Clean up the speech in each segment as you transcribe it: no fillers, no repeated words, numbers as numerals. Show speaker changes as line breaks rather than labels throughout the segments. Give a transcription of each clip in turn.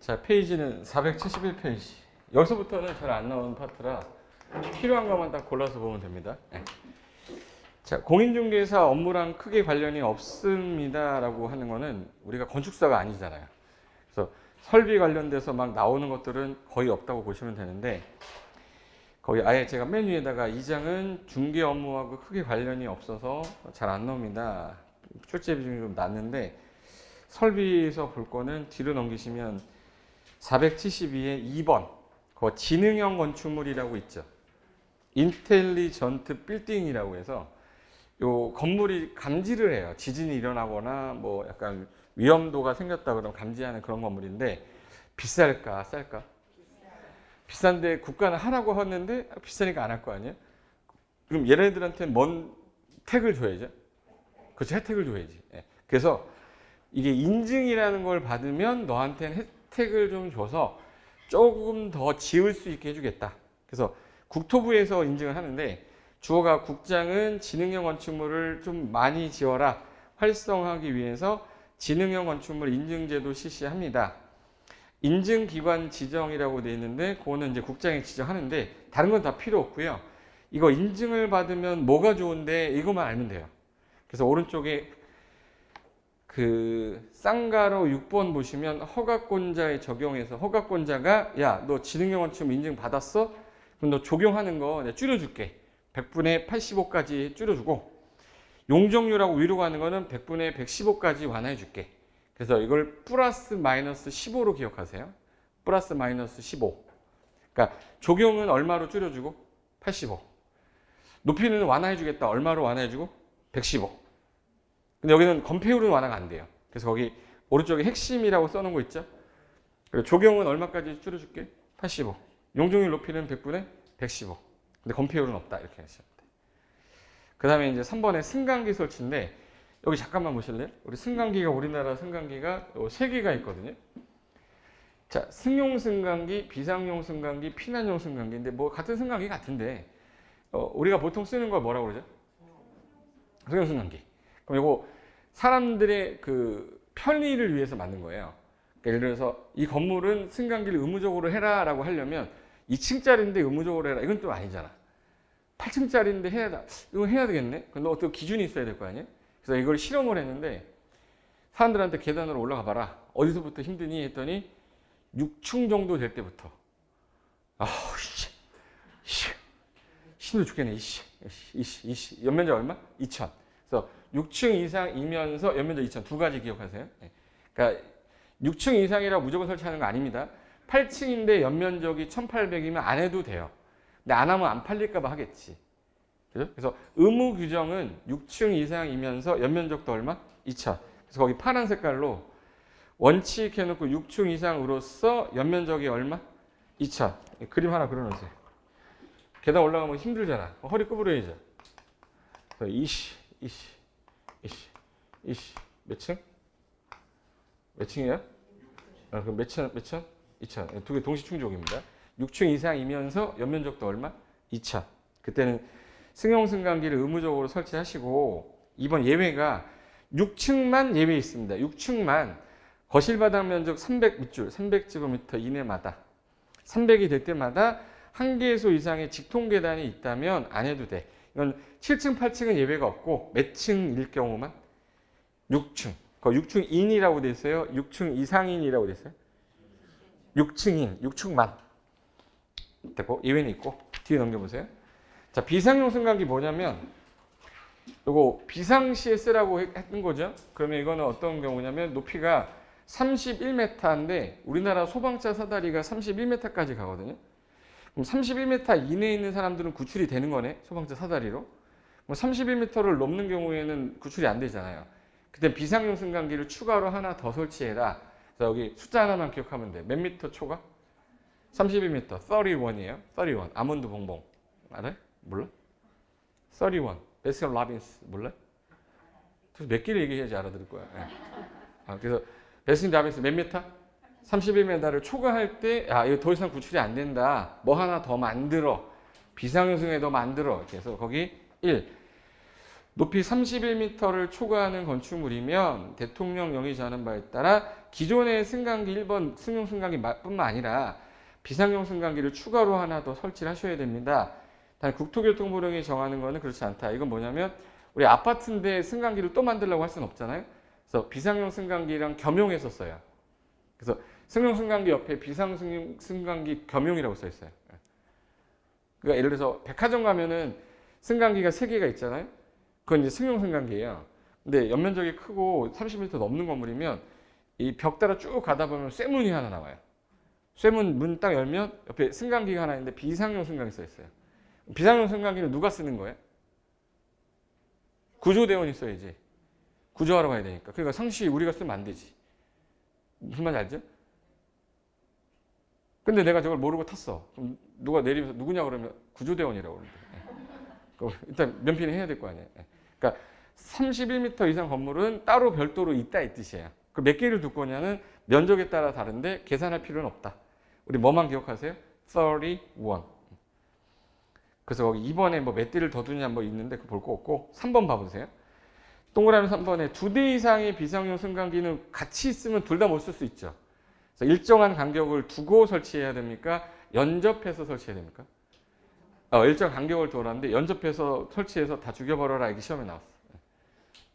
자, 페이지는 471페이지. 여기서부터는 잘 안 나오는 파트라 필요한 것만 딱 골라서 보면 됩니다. 네. 자, 공인중개사 업무랑 크게 관련이 없습니다라고 하는 거는 우리가 건축사가 아니잖아요. 그래서 설비 관련돼서 막 나오는 것들은 거의 없다고 보시면 되는데, 거기 아예 제가 맨 위에다가 이 장은 중개 업무하고 크게 관련이 없어서 잘 안 나옵니다. 출제 비중이 좀 낮는데, 설비에서 볼 거는 뒤로 넘기시면 472의 2번, 그 지능형 건축물이라고 있죠. 인텔리전트 빌딩이라고 해서 요 건물이 감지를 해요. 지진이 일어나거나 뭐 약간 위험도가 생겼다 그러면 감지하는 그런 건물인데, 비쌀까 쌀까? 비싼데 국가는 하라고 하는데 비싸니까 안 할 거 아니에요? 그럼 얘네들한테 뭔 혜택을 줘야죠? 그렇죠, 혜택을 줘야지. 예. 그래서 이게 인증이라는 걸 받으면 너한테는 혜택을 좀 줘서 조금 더 지을 수 있게 해주겠다. 그래서 국토부에서 인증을 하는데, 주어가 국장은 지능형 건축물을 좀 많이 지어라, 활성화하기 위해서 지능형 건축물 인증제도 실시합니다. 인증기관 지정이라고 되어 있는데, 그거는 이제 국장이 지정하는데 다른 건 다 필요 없고요. 이거 인증을 받으면 뭐가 좋은데 이것만 알면 돼요. 그래서 오른쪽에 그 쌍가로 6번 보시면 허가권자에 적용해서, 허가권자가 야, 너 지능형 건축물 인증 받았어? 그럼 너 적용하는 거 내가 줄여줄게. 100분의 85까지 줄여주고, 용적률하고 위로 가는 거는 100분의 115까지 완화해줄게. 그래서 이걸 플러스 마이너스 15로 기억하세요. 플러스 마이너스 15. 그러니까 적용은 얼마로 줄여주고? 85. 높이는 완화해주겠다. 얼마로 완화해주고? 115. 근데 여기는 건폐율은 완화가 안 돼요. 그래서 거기 오른쪽에 핵심이라고 써놓은 거 있죠? 그리고 적용은 얼마까지 줄여줄게? 85. 용적률 높이는 100분의 115. 근데 건폐율은 없다. 이렇게 하시면 돼요. 그 다음에 이제 3번에 승강기 설치인데, 여기 잠깐만 보실래요? 우리 승강기가, 우리나라 승강기가 3개가 있거든요. 자, 승용 승강기, 비상용 승강기, 피난용 승강기인데 뭐 같은 승강기 같은데, 우리가 보통 쓰는 걸 뭐라고 그러죠? 승용 승강기. 그럼 이거 사람들의 그 편리를 위해서 만든 거예요. 그러니까 예를 들어서 이 건물은 승강기를 의무적으로 해라라고 하려면 2층짜리인데 의무적으로 해라, 이건 또 아니잖아. 8층짜리인데 이거 해야 되겠네? 근데 어떤 기준이 있어야 될 거 아니에요? 그래서 이걸 실험을 했는데, 사람들한테 계단으로 올라가 봐라. 어디서부터 힘드니? 했더니 6층 정도 될 때부터. 힘들어 죽겠네. 연면적 얼마? 2,000. 그래서 6층 이상이면서 연면적 2,000. 두 가지 기억하세요. 그러니까 6층 이상이라고 무조건 설치하는 거 아닙니다. 8층인데 연면적이 1,800이면 안 해도 돼요. 근데 안 하면 안 팔릴까 봐 하겠지. 그죠? 그래서 의무 규정은 6층 이상이면서 연면적도 얼마? 2,000. 그래서 거기 파란 색깔로 원칙 해놓고 6층 이상으로서 연면적이 얼마? 2,000. 그림 하나 그려놓으세요. 계단 올라가면 힘들잖아. 허리 구부려야죠. 몇 층? 몇 층이야? 그럼 몇 층? 2,000. 두 개 동시 충족입니다. 6층 이상이면서 연면적도 얼마? 2,000. 그때는 승용 승강기를 의무적으로 설치하시고, 이번 예외가 6층만 예외 있습니다. 6층만 거실 바닥 면적 300밑줄, 300제곱미터 이내마다 300이 될 때마다 한 개소 이상의 직통 계단이 있다면 안 해도 돼. 이건 7층, 8층은 예외가 없고 몇 층일 경우만 6층. 그 6층인이라고 돼 있어요. 6층 이상인이라고 돼 있어요. 6층인, 6층만. 됐고, 예외는 있고. 뒤에 넘겨보세요. 자, 비상용 승강기 뭐냐면, 요거 비상시에 쓰라고 했던 거죠. 그러면 이거는 어떤 경우냐면, 높이가 31m인데 우리나라 소방차 사다리가 31m까지 가거든요. 그럼 31m 이내에 있는 사람들은 구출이 되는 거네, 소방차 사다리로. 뭐 31m를 넘는 경우에는 구출이 안 되잖아요. 그때 비상용 승강기를 추가로 하나 더 설치해라. 그래서 여기 숫자 하나만 기억하면 돼. 몇 미터 초과? 31m, 31이에요. 31. 아몬드 봉봉. 알아요? 몰라? 31. 베스킨 라빈스 몰라? 몇 개를 얘기해야지 알아들을 거야. 네. 그래서 베스킨 라빈스 몇 미터? 31m를 초과할 때, 이거 더 이상 구출이 안 된다. 뭐 하나 더 만들어. 비상용승에 더 만들어. 그래서 거기 1. 높이 31m를 초과하는 건축물이면 대통령령이 정하는 바에 따라 기존의 승강기 1번 승용 승강기 뿐만 아니라 비상용 승강기를 추가로 하나 더 설치를 하셔야 됩니다. 단 국토교통부령이 정하는 거는 그렇지 않다. 이건 뭐냐면 우리 아파트인데 승강기를 또 만들려고 할 수는 없잖아요. 그래서 비상용 승강기랑 겸용해서 써요. 그래서 승용 승강기 옆에 비상 승강기 겸용이라고 써 있어요. 그러니까 예를 들어서 백화점 가면은 승강기가 3개가 있잖아요. 그건 이제 승용 승강기예요. 근데 연면적이 크고 30m 넘는 건물이면 이 벽 따라 쭉 가다 보면 쇠문이 하나 나와요. 쇠문 문 딱 열면 옆에 승강기가 하나 있는데 비상용 승강기 써 있어요. 비상용 승강기는 누가 쓰는 거예요? 구조대원이 써야지. 구조하러 가야 되니까. 그러니까 상시 우리가 쓰면 안 되지. 무슨 말인지 알죠? 근데 내가 저걸 모르고 탔어. 그럼 누가 내리면서 누구냐 그러면 구조대원이라고 그러는데. 일단 면피는 해야 될 거 아니에요. 그러니까 31m 이상 건물은 따로 별도로 있다 이 뜻이에요. 그 몇 개를 둘 거냐는 면적에 따라 다른데 계산할 필요는 없다. 우리 뭐만 기억하세요? 31. 그래서 거기 2번에 뭐 몇 대를 더 두냐 뭐 있는데 그거 볼 거 없고 3번 봐보세요. 동그라미 3번에 2대 이상의 비상용 승강기는 같이 있으면 둘 다 못 쓸 수 있죠. 그래서 일정한 간격을 두고 설치해야 됩니까? 연접해서 설치해야 됩니까? 일정 간격을 두라는데 연접해서 설치해서 다 죽여버려라 이게 시험에 나왔어.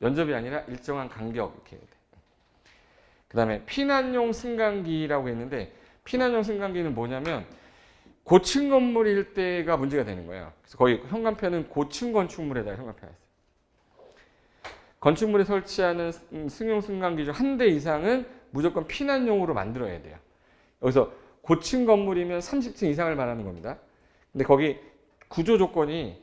연접이 아니라 일정한 간격 이렇게 해야 돼. 그 다음에 피난용 승강기라고 했는데 피난용 승강기는 뭐냐면 고층 건물일 때가 문제가 되는 거예요. 그래서 거의 현관편은 고층 건축물에다가 현관편을 했어요. 건축물에 설치하는 승용 승강기 중 한 대 이상은 무조건 피난용으로 만들어야 돼요. 여기서 고층 건물이면 30층 이상을 말하는 겁니다. 근데 거기 구조 조건이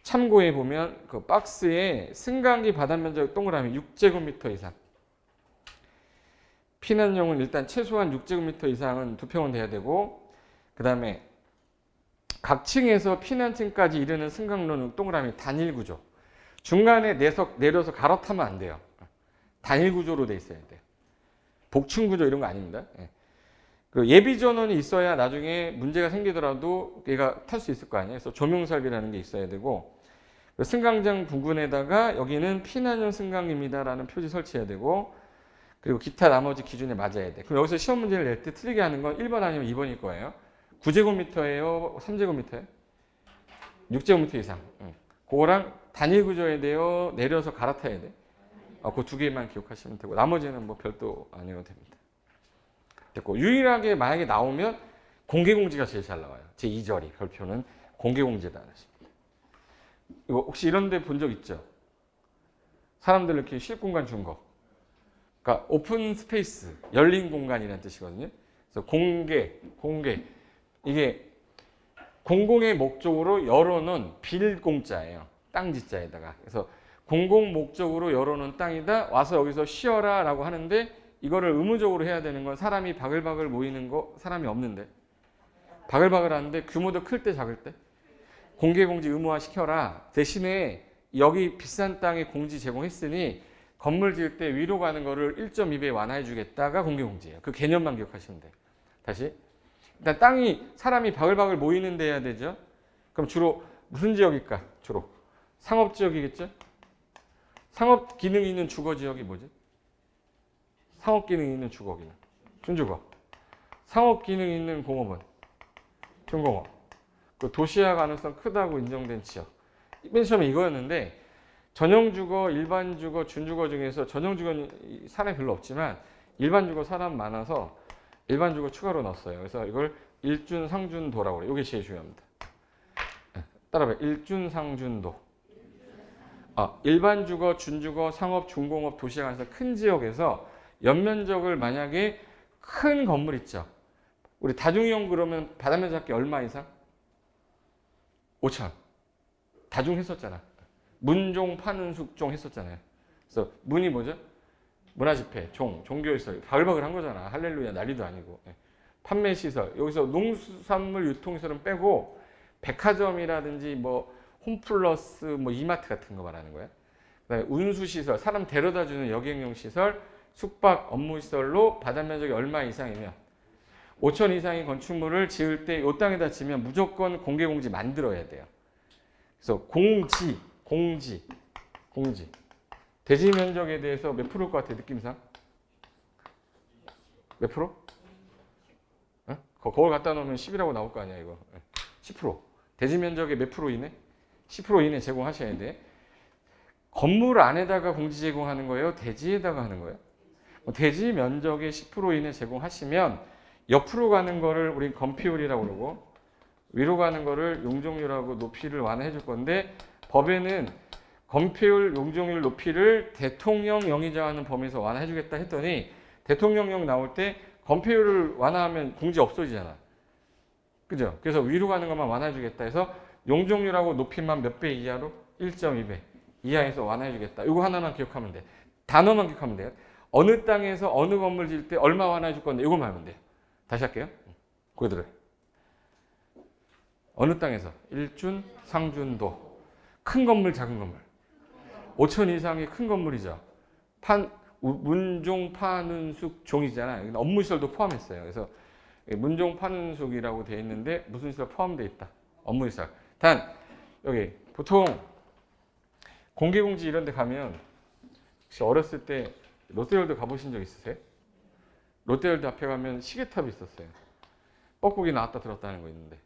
참고해 보면 그 박스에 승강기 바닥 면적 동그라미 6제곱미터 이상. 피난용은 일단 최소한 6제곱미터 이상은 2평은 돼야 되고, 그 다음에 각 층에서 피난층까지 이르는 승강로는 동그라미 단일 구조. 중간에 내려서 갈아타면 안 돼요. 단일 구조로 돼 있어야 돼요. 복층 구조 이런 거 아닙니다. 그리고 예비 전원이 있어야 나중에 문제가 생기더라도 얘가 탈 수 있을 거 아니에요. 그래서 조명 설비라는 게 있어야 되고, 승강장 부근에다가 여기는 피난용 승강입니다라는 표지 설치해야 되고, 그리고 기타 나머지 기준에 맞아야 돼. 그럼 여기서 시험 문제를 낼 때 틀리게 하는 건 1번 아니면 2번일 거예요. 9제곱미터예요? 3제곱미터예요? 6제곱미터 이상. 그거랑 단일 구조에 대해 내려서 갈아타야 돼. 그 두 개만 기억하시면 되고 나머지는 뭐 별도 안 해도 됩니다. 됐고 유일하게 만약에 나오면 공개공지가 제일 잘 나와요. 제2절이 별표는 공개공지다. 이거 혹시 이런 데 본 적 있죠? 사람들 이렇게 쉴 공간 준 거. 그러니까 오픈 스페이스, 열린 공간이라는 뜻이거든요. 그래서 공개. 이게 공공의 목적으로 열어놓은 빌공짜예요. 땅지자에다가. 그래서 공공 목적으로 열어놓은 땅이다. 와서 여기서 쉬어라 라고 하는데 이거를 의무적으로 해야 되는 건 사람이 바글바글 모이는 거 사람이 없는데 바글바글 하는데 규모도 클 때 작을 때 공개공지 의무화 시켜라. 대신에 여기 비싼 땅에 공지 제공했으니 건물 지을 때 위로 가는 거를 1.2배 완화해 주겠다가 공개공지예요. 그 개념만 기억하시면 돼요. 다시. 일단 땅이 사람이 바글바글 모이는 데 해야 되죠. 그럼 주로 무슨 지역일까? 주로 상업지역이겠죠. 상업 기능이 있는 주거지역이 뭐지? 상업 기능이 있는 주거기는 준주거. 상업 기능이 있는 공업은 준공업. 그 도시화 가능성 크다고 인정된 지역. 맨 처음에 이거였는데 전용주거, 일반주거, 준주거 중에서 전용주거는 사람이 별로 없지만 일반주거 사람 많아서 일반주거 추가로 넣었어요. 그래서 이걸 일준상준도라고 그래요. 이게 제일 중요합니다. 따라봐요. 일준상준도. 일반주거, 준주거, 상업, 중공업, 도시화 가능성 큰 지역에서 연면적을 만약에 큰 건물 있죠. 우리 다중이용 그러면 바닥면적 잡기 얼마 이상? 5천. 다중 했었잖아. 문종, 파는, 숙종 했었잖아요. 그래서 문이 뭐죠? 문화집회, 종교시설, 바글바글 한 거잖아. 할렐루야 난리도 아니고. 판매시설, 여기서 농수산물 유통시설은 빼고 백화점이라든지 뭐 홈플러스, 뭐 이마트 같은 거 말하는 거예요. 그다음에 운수시설, 사람 데려다주는 여객용 시설, 숙박, 업무시설로 바닥면적이 얼마 이상이면 5천 이상의 건축물을 지을 때 이 땅에다 지면 무조건 공개공지 만들어야 돼요. 그래서 공지. 대지 면적에 대해서 몇 프로일 것 같아요, 느낌상? 몇 프로? 어? 거울 갖다 놓으면 10이라고 나올 거 아니야 이거. 10%. 대지 면적의 몇 프로 이내? 10% 이내 제공하셔야 돼. 건물 안에다가 공지 제공하는 거예요? 대지에다가 하는 거예요? 대지 면적의 10% 이내 제공하시면 옆으로 가는 거를 우리 건폐율이라고 그러고 위로 가는 거를 용적률하고 높이를 완화해 줄 건데 법에는 건폐율, 용적률, 높이를 대통령령이 정하는 범위에서 완화해 주겠다 했더니 대통령령 나올 때 건폐율을 완화하면 공지 없어지잖아. 그죠? 그래서 위로 가는 것만 완화해 주겠다 해서 용적률하고 높이만 몇 배 이하로? 1.2배 이하에서 완화해 주겠다. 이거 하나만 기억하면 돼. 단어만 기억하면 돼요. 어느 땅에서 어느 건물 지을 때 얼마 완화해 줄 건데 이거만 하면 돼요. 다시 할게요. 고개 들어요. 어느 땅에서? 일준, 상준도. 큰 건물, 작은 건물. 5천 이상의 큰 건물이죠. 문종, 판은숙, 종이잖아요. 업무시설도 포함했어요. 그래서 문종, 판은숙이라고 되어 있는데 무슨 시설 포함되어 있다. 업무시설. 단 여기 보통 공개공지 이런 데 가면 혹시 어렸을 때 롯데월드 가보신 적 있으세요? 롯데월드 앞에 가면 시계탑이 있었어요. 뻐꾸기 나왔다 들었다 하는 거 있는데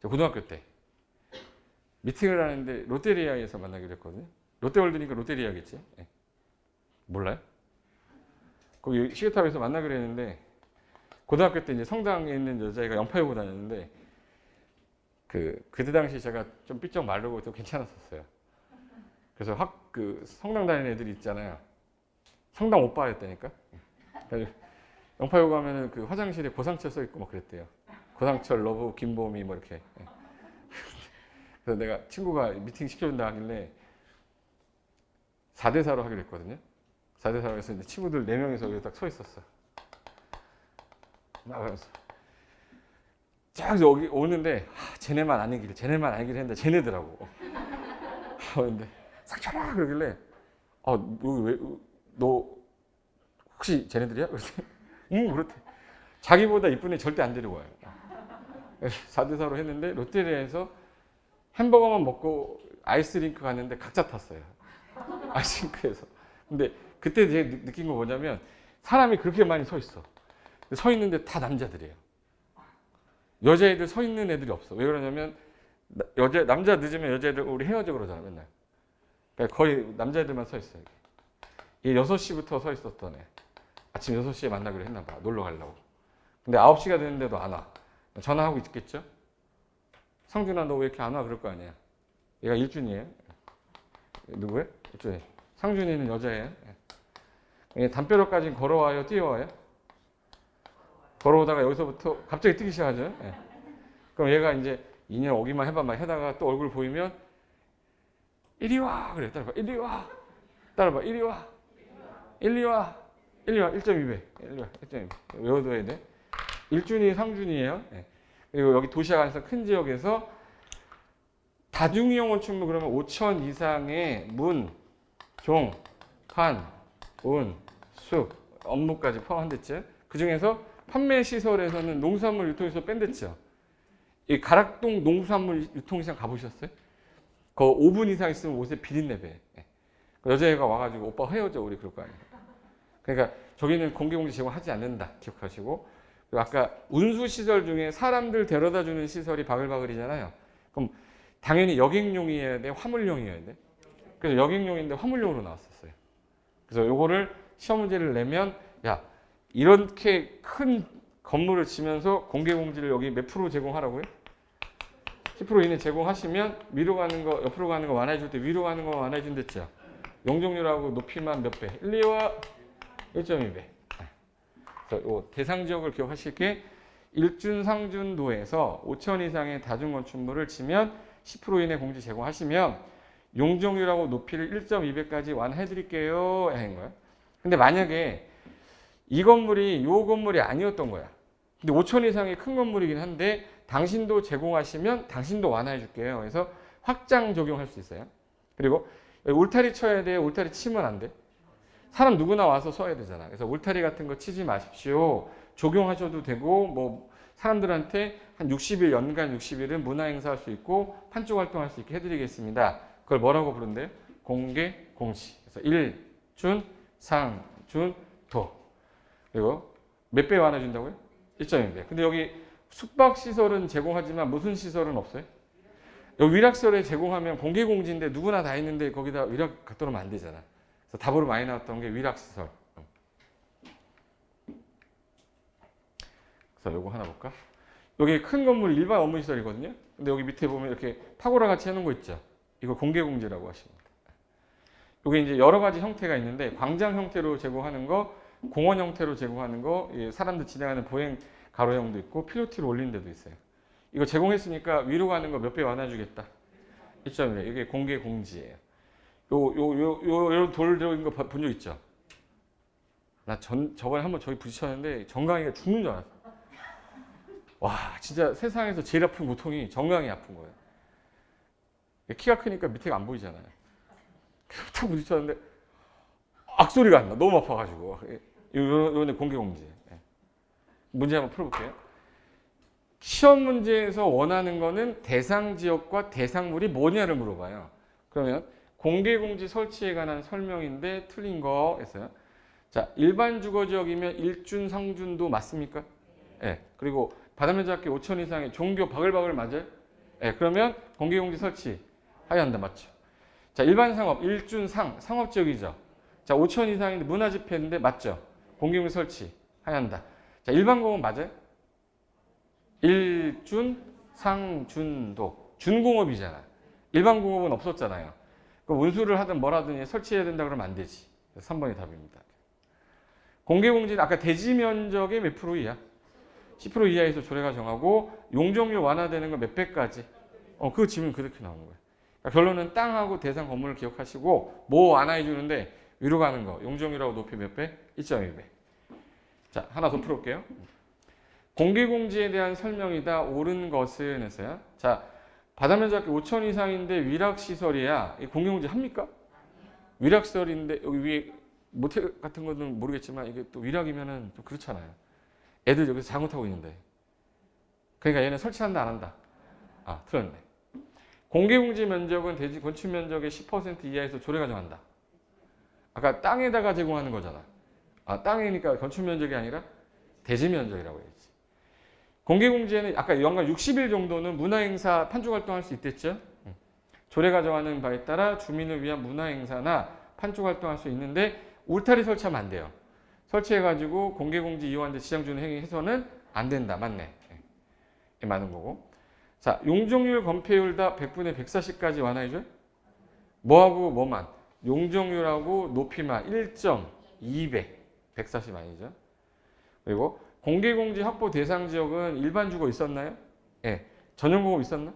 저 고등학교 때 미팅을 하는데 롯데리아에서 만나기로 했거든요. 롯데월드니까 롯데리아겠지. 네. 몰라요? 거기 시계탑에서 만나기로 했는데 고등학교 때 이제 성당에 있는 여자애가 영파여고 다녔는데 그때 당시 제가 좀 삐쩍 마르고 좀 괜찮았었어요. 그래서 성당 다니는 애들이 있잖아요. 성당 오빠였다니까. 영파여고 가면은 그 화장실에 고상철 써 있고 막 그랬대요. 고상철, 러브, 김보미 뭐 이렇게. 그래서 내가 친구가 미팅 시켜준다 하길래 4대4로 하기로 했거든요. 4대4로 해서 이제 친구들 4명이서 여기 딱 서 있었어. 나가면서 쫙 여기 오는데 쟤네만 아니길 했는데 쟤네더라고. 근데 싹쳐라 그러길래 너 혹시 쟤네들이야? 그랬더니 응 그렇대. 자기보다 이쁜 애 절대 안 데리고 와요. 4대4로 했는데 롯데리아에서 햄버거만 먹고 아이스링크 갔는데 각자 탔어요. 아이스링크에서. 근데 그때 제가 느낀 거 뭐냐면 사람이 그렇게 많이 서 있어. 서 있는데 다 남자들이에요. 여자애들 서 있는 애들이 없어. 왜 그러냐면 남자 늦으면 여자애들 우리 헤어져 그러잖아 맨날. 그러니까 거의 남자애들만 서 있어요. 얘 6시부터 서 있었던 애. 아침 6시에 만나기로 했나 봐. 놀러 가려고. 근데 9시가 됐는데도 안 와. 전화하고 있겠죠? 상준아 너 왜 이렇게 안 와? 그럴 거 아니야. 얘가 일준이에요. 누구예요? 일준이. 상준이는 여자예요. 담벼락까지 걸어와요? 뛰어와요? 걸어오다가 여기서부터 갑자기 뛰기 시작하죠. 그럼 얘가 이제 2년 오기만 해봐 막 하다가 또 얼굴 보이면 이리 와 그래. 따라봐. 이리 와. 따라봐. 이리 와. 이리 와. 1.2배. 1.2배. 외워둬야 돼. 일준이 상준이에요. 그리고 여기 도시락 안에서 큰 지역에서 다중이용 건축물 그러면 5천 이상의 문, 종, 판, 운, 숲, 업무까지 포함됐죠. 그 중에서 판매 시설에서는 농수산물 유통시설 뺀댔죠. 이 가락동 농수산물 유통시장 가보셨어요? 그 5분 이상 있으면 옷에 비린내배. 여자애가 와가지고 오빠 헤어져 우리 그럴 거 아니에요. 그러니까 저기는 공개공지 제공하지 않는다 기억하시고. 그리고 아까 운수시설 중에 사람들 데려다주는 시설이 바글바글이잖아요. 그럼 당연히 여객용이어야 돼? 화물용이어야 돼? 그래서 여객용인데 화물용으로 나왔었어요. 그래서 요거를 시험 문제를 내면 야 이렇게 큰 건물을 지면서 공개공지를 여기 몇 프로 제공하라고요? 10% 이내 제공하시면 위로 가는 거 옆으로 가는 거 완화해 줄 때 위로 가는 거 완화해 준댔죠. 용적률하고 높이만 몇 배? 1, 2와 1.2배. 그래서 요 대상 지역을 기억하실 게 일준상준도에서 5천 이상의 다중건축물을 지면 10% 이내 공지 제공하시면 용적률하고 높이를 1.2배까지 완화해 드릴게요 하는 거예요. 근데 만약에 이 건물이 요 건물이 아니었던 거야. 근데 5천 이상의 큰 건물이긴 한데 당신도 제공하시면 당신도 완화해 줄게요. 그래서 확장 적용할 수 있어요. 그리고 울타리 쳐야 돼. 울타리 치면 안 돼. 사람 누구나 와서 써야 되잖아. 그래서 울타리 같은 거 치지 마십시오. 적용하셔도 되고 뭐 사람들한테 한 60일 연간 60일은 문화행사 할 수 있고 판촉 활동할 수 있게 해드리겠습니다. 그걸 뭐라고 부른대요? 공개 공시. 그래서 일, 준, 상, 준, 도. 그리고 몇 배 완화해준다고요? 1.2배. 근데 여기 숙박시설은 제공하지만 무슨 시설은 없어요? 여기 위락시설에 제공하면 공개공지인데 누구나 다 있는데 거기다 위락 갖다 놓으면 안 되잖아. 그래서 답으로 많이 나왔던 게 위락시설. 그래서 요거 하나 볼까? 여기 큰 건물이 일반 업무시설이거든요. 근데 여기 밑에 보면 이렇게 파고라 같이 해놓은 거 있죠. 이거 공개공지라고 하십니다. 여기 이제 여러 가지 형태가 있는데 광장 형태로 제공하는 거, 공원 형태로 제공하는 거, 사람들 지나가는 보행 가로형도 있고 필로티로 올린 데도 있어요. 이거 제공했으니까 위로 가는 거 몇 배 완화주겠다. 1.1. 이게 공개 공지예요. 요 돌 들어있는 거 본 적 있죠? 나 저번에 한번 저기 부딪혔는데 정강이가 죽는 줄 알았어. 와, 진짜 세상에서 제일 아픈 고통이 정강이 아픈 거예요. 키가 크니까 밑에가 안 보이잖아요. 탁 부딪혔는데 악소리가 안 나. 너무 아파가지고. 이런 공개 공지. 문제 한번 풀어볼게요. 시험 문제에서 원하는 거는 대상 지역과 대상물이 뭐냐를 물어봐요. 그러면 공개공지 설치에 관한 설명인데 틀린 거 했어요. 자, 일반 주거 지역이면 일준, 상준도 맞습니까? 예. 그리고 바다면적학계 5천 이상의 종교 바글바글 맞아요? 예. 그러면 공개공지 설치 해야 한다. 맞죠? 자, 일반 상업, 일준, 상업 지역이죠. 자, 5천 이상인데 문화 집회인데 맞죠? 공개공지 설치 해야 한다. 자, 일반 공업 맞아요? 일준, 상준도. 준공업이잖아. 일반 공업은 없었잖아요. 그 운수를 하든 뭘 하든 설치해야 된다 그러면 안 되지. 3번이 답입니다. 공개공지는 아까 대지 면적의 몇 프로 이하? 10% 이하에서 조례가 정하고 용적률 완화되는 건 몇 배까지? 그 질문 그렇게 나오는 거예요. 그러니까 결론은 땅하고 대상 건물을 기억하시고 뭐 완화해 주는데 위로 가는 거. 용적률하고 높이 몇 배? 1.1배. 자, 하나 더 풀어볼게요. 공개공지에 대한 설명이다. 옳은 것은 했어요. 자, 바다면적학계 5천 이상인데 위락시설이야. 공개공지 합니까? 위락시설인데 여기 위에 모텔 같은 거는 모르겠지만 이게 또 위락이면은 좀 그렇잖아요. 애들 여기서 잘못하고 있는데. 그러니까 얘는 설치한다 안 한다? 아, 틀렸네. 공개공지 면적은 대지 건축 면적의 10% 이하에서 조례가 정한다. 아까 땅에다가 제공하는 거잖아. 아, 땅이니까 건축 면적이 아니라 대지 면적이라고 해야지. 공개공지에는 아까 연간 60일 정도는 문화행사 판촉활동할 수 있댔죠. 조례가 정하는 바에 따라 주민을 위한 문화행사나 판촉활동할 수 있는데 울타리 설치하면 안 돼요. 설치해가지고 공개공지 이용하는데 지장 주는 행위 해서는 안 된다. 맞네. 맞는 거고. 자, 용적률 건폐율 다 100분의 140까지 완화해줘요? 뭐하고 뭐만? 용적률하고 높이만 1.2배. 140 아니죠. 그리고 공개공지 확보 대상 지역은 일반 주거 있었나요? 예. 전용공업 있었나?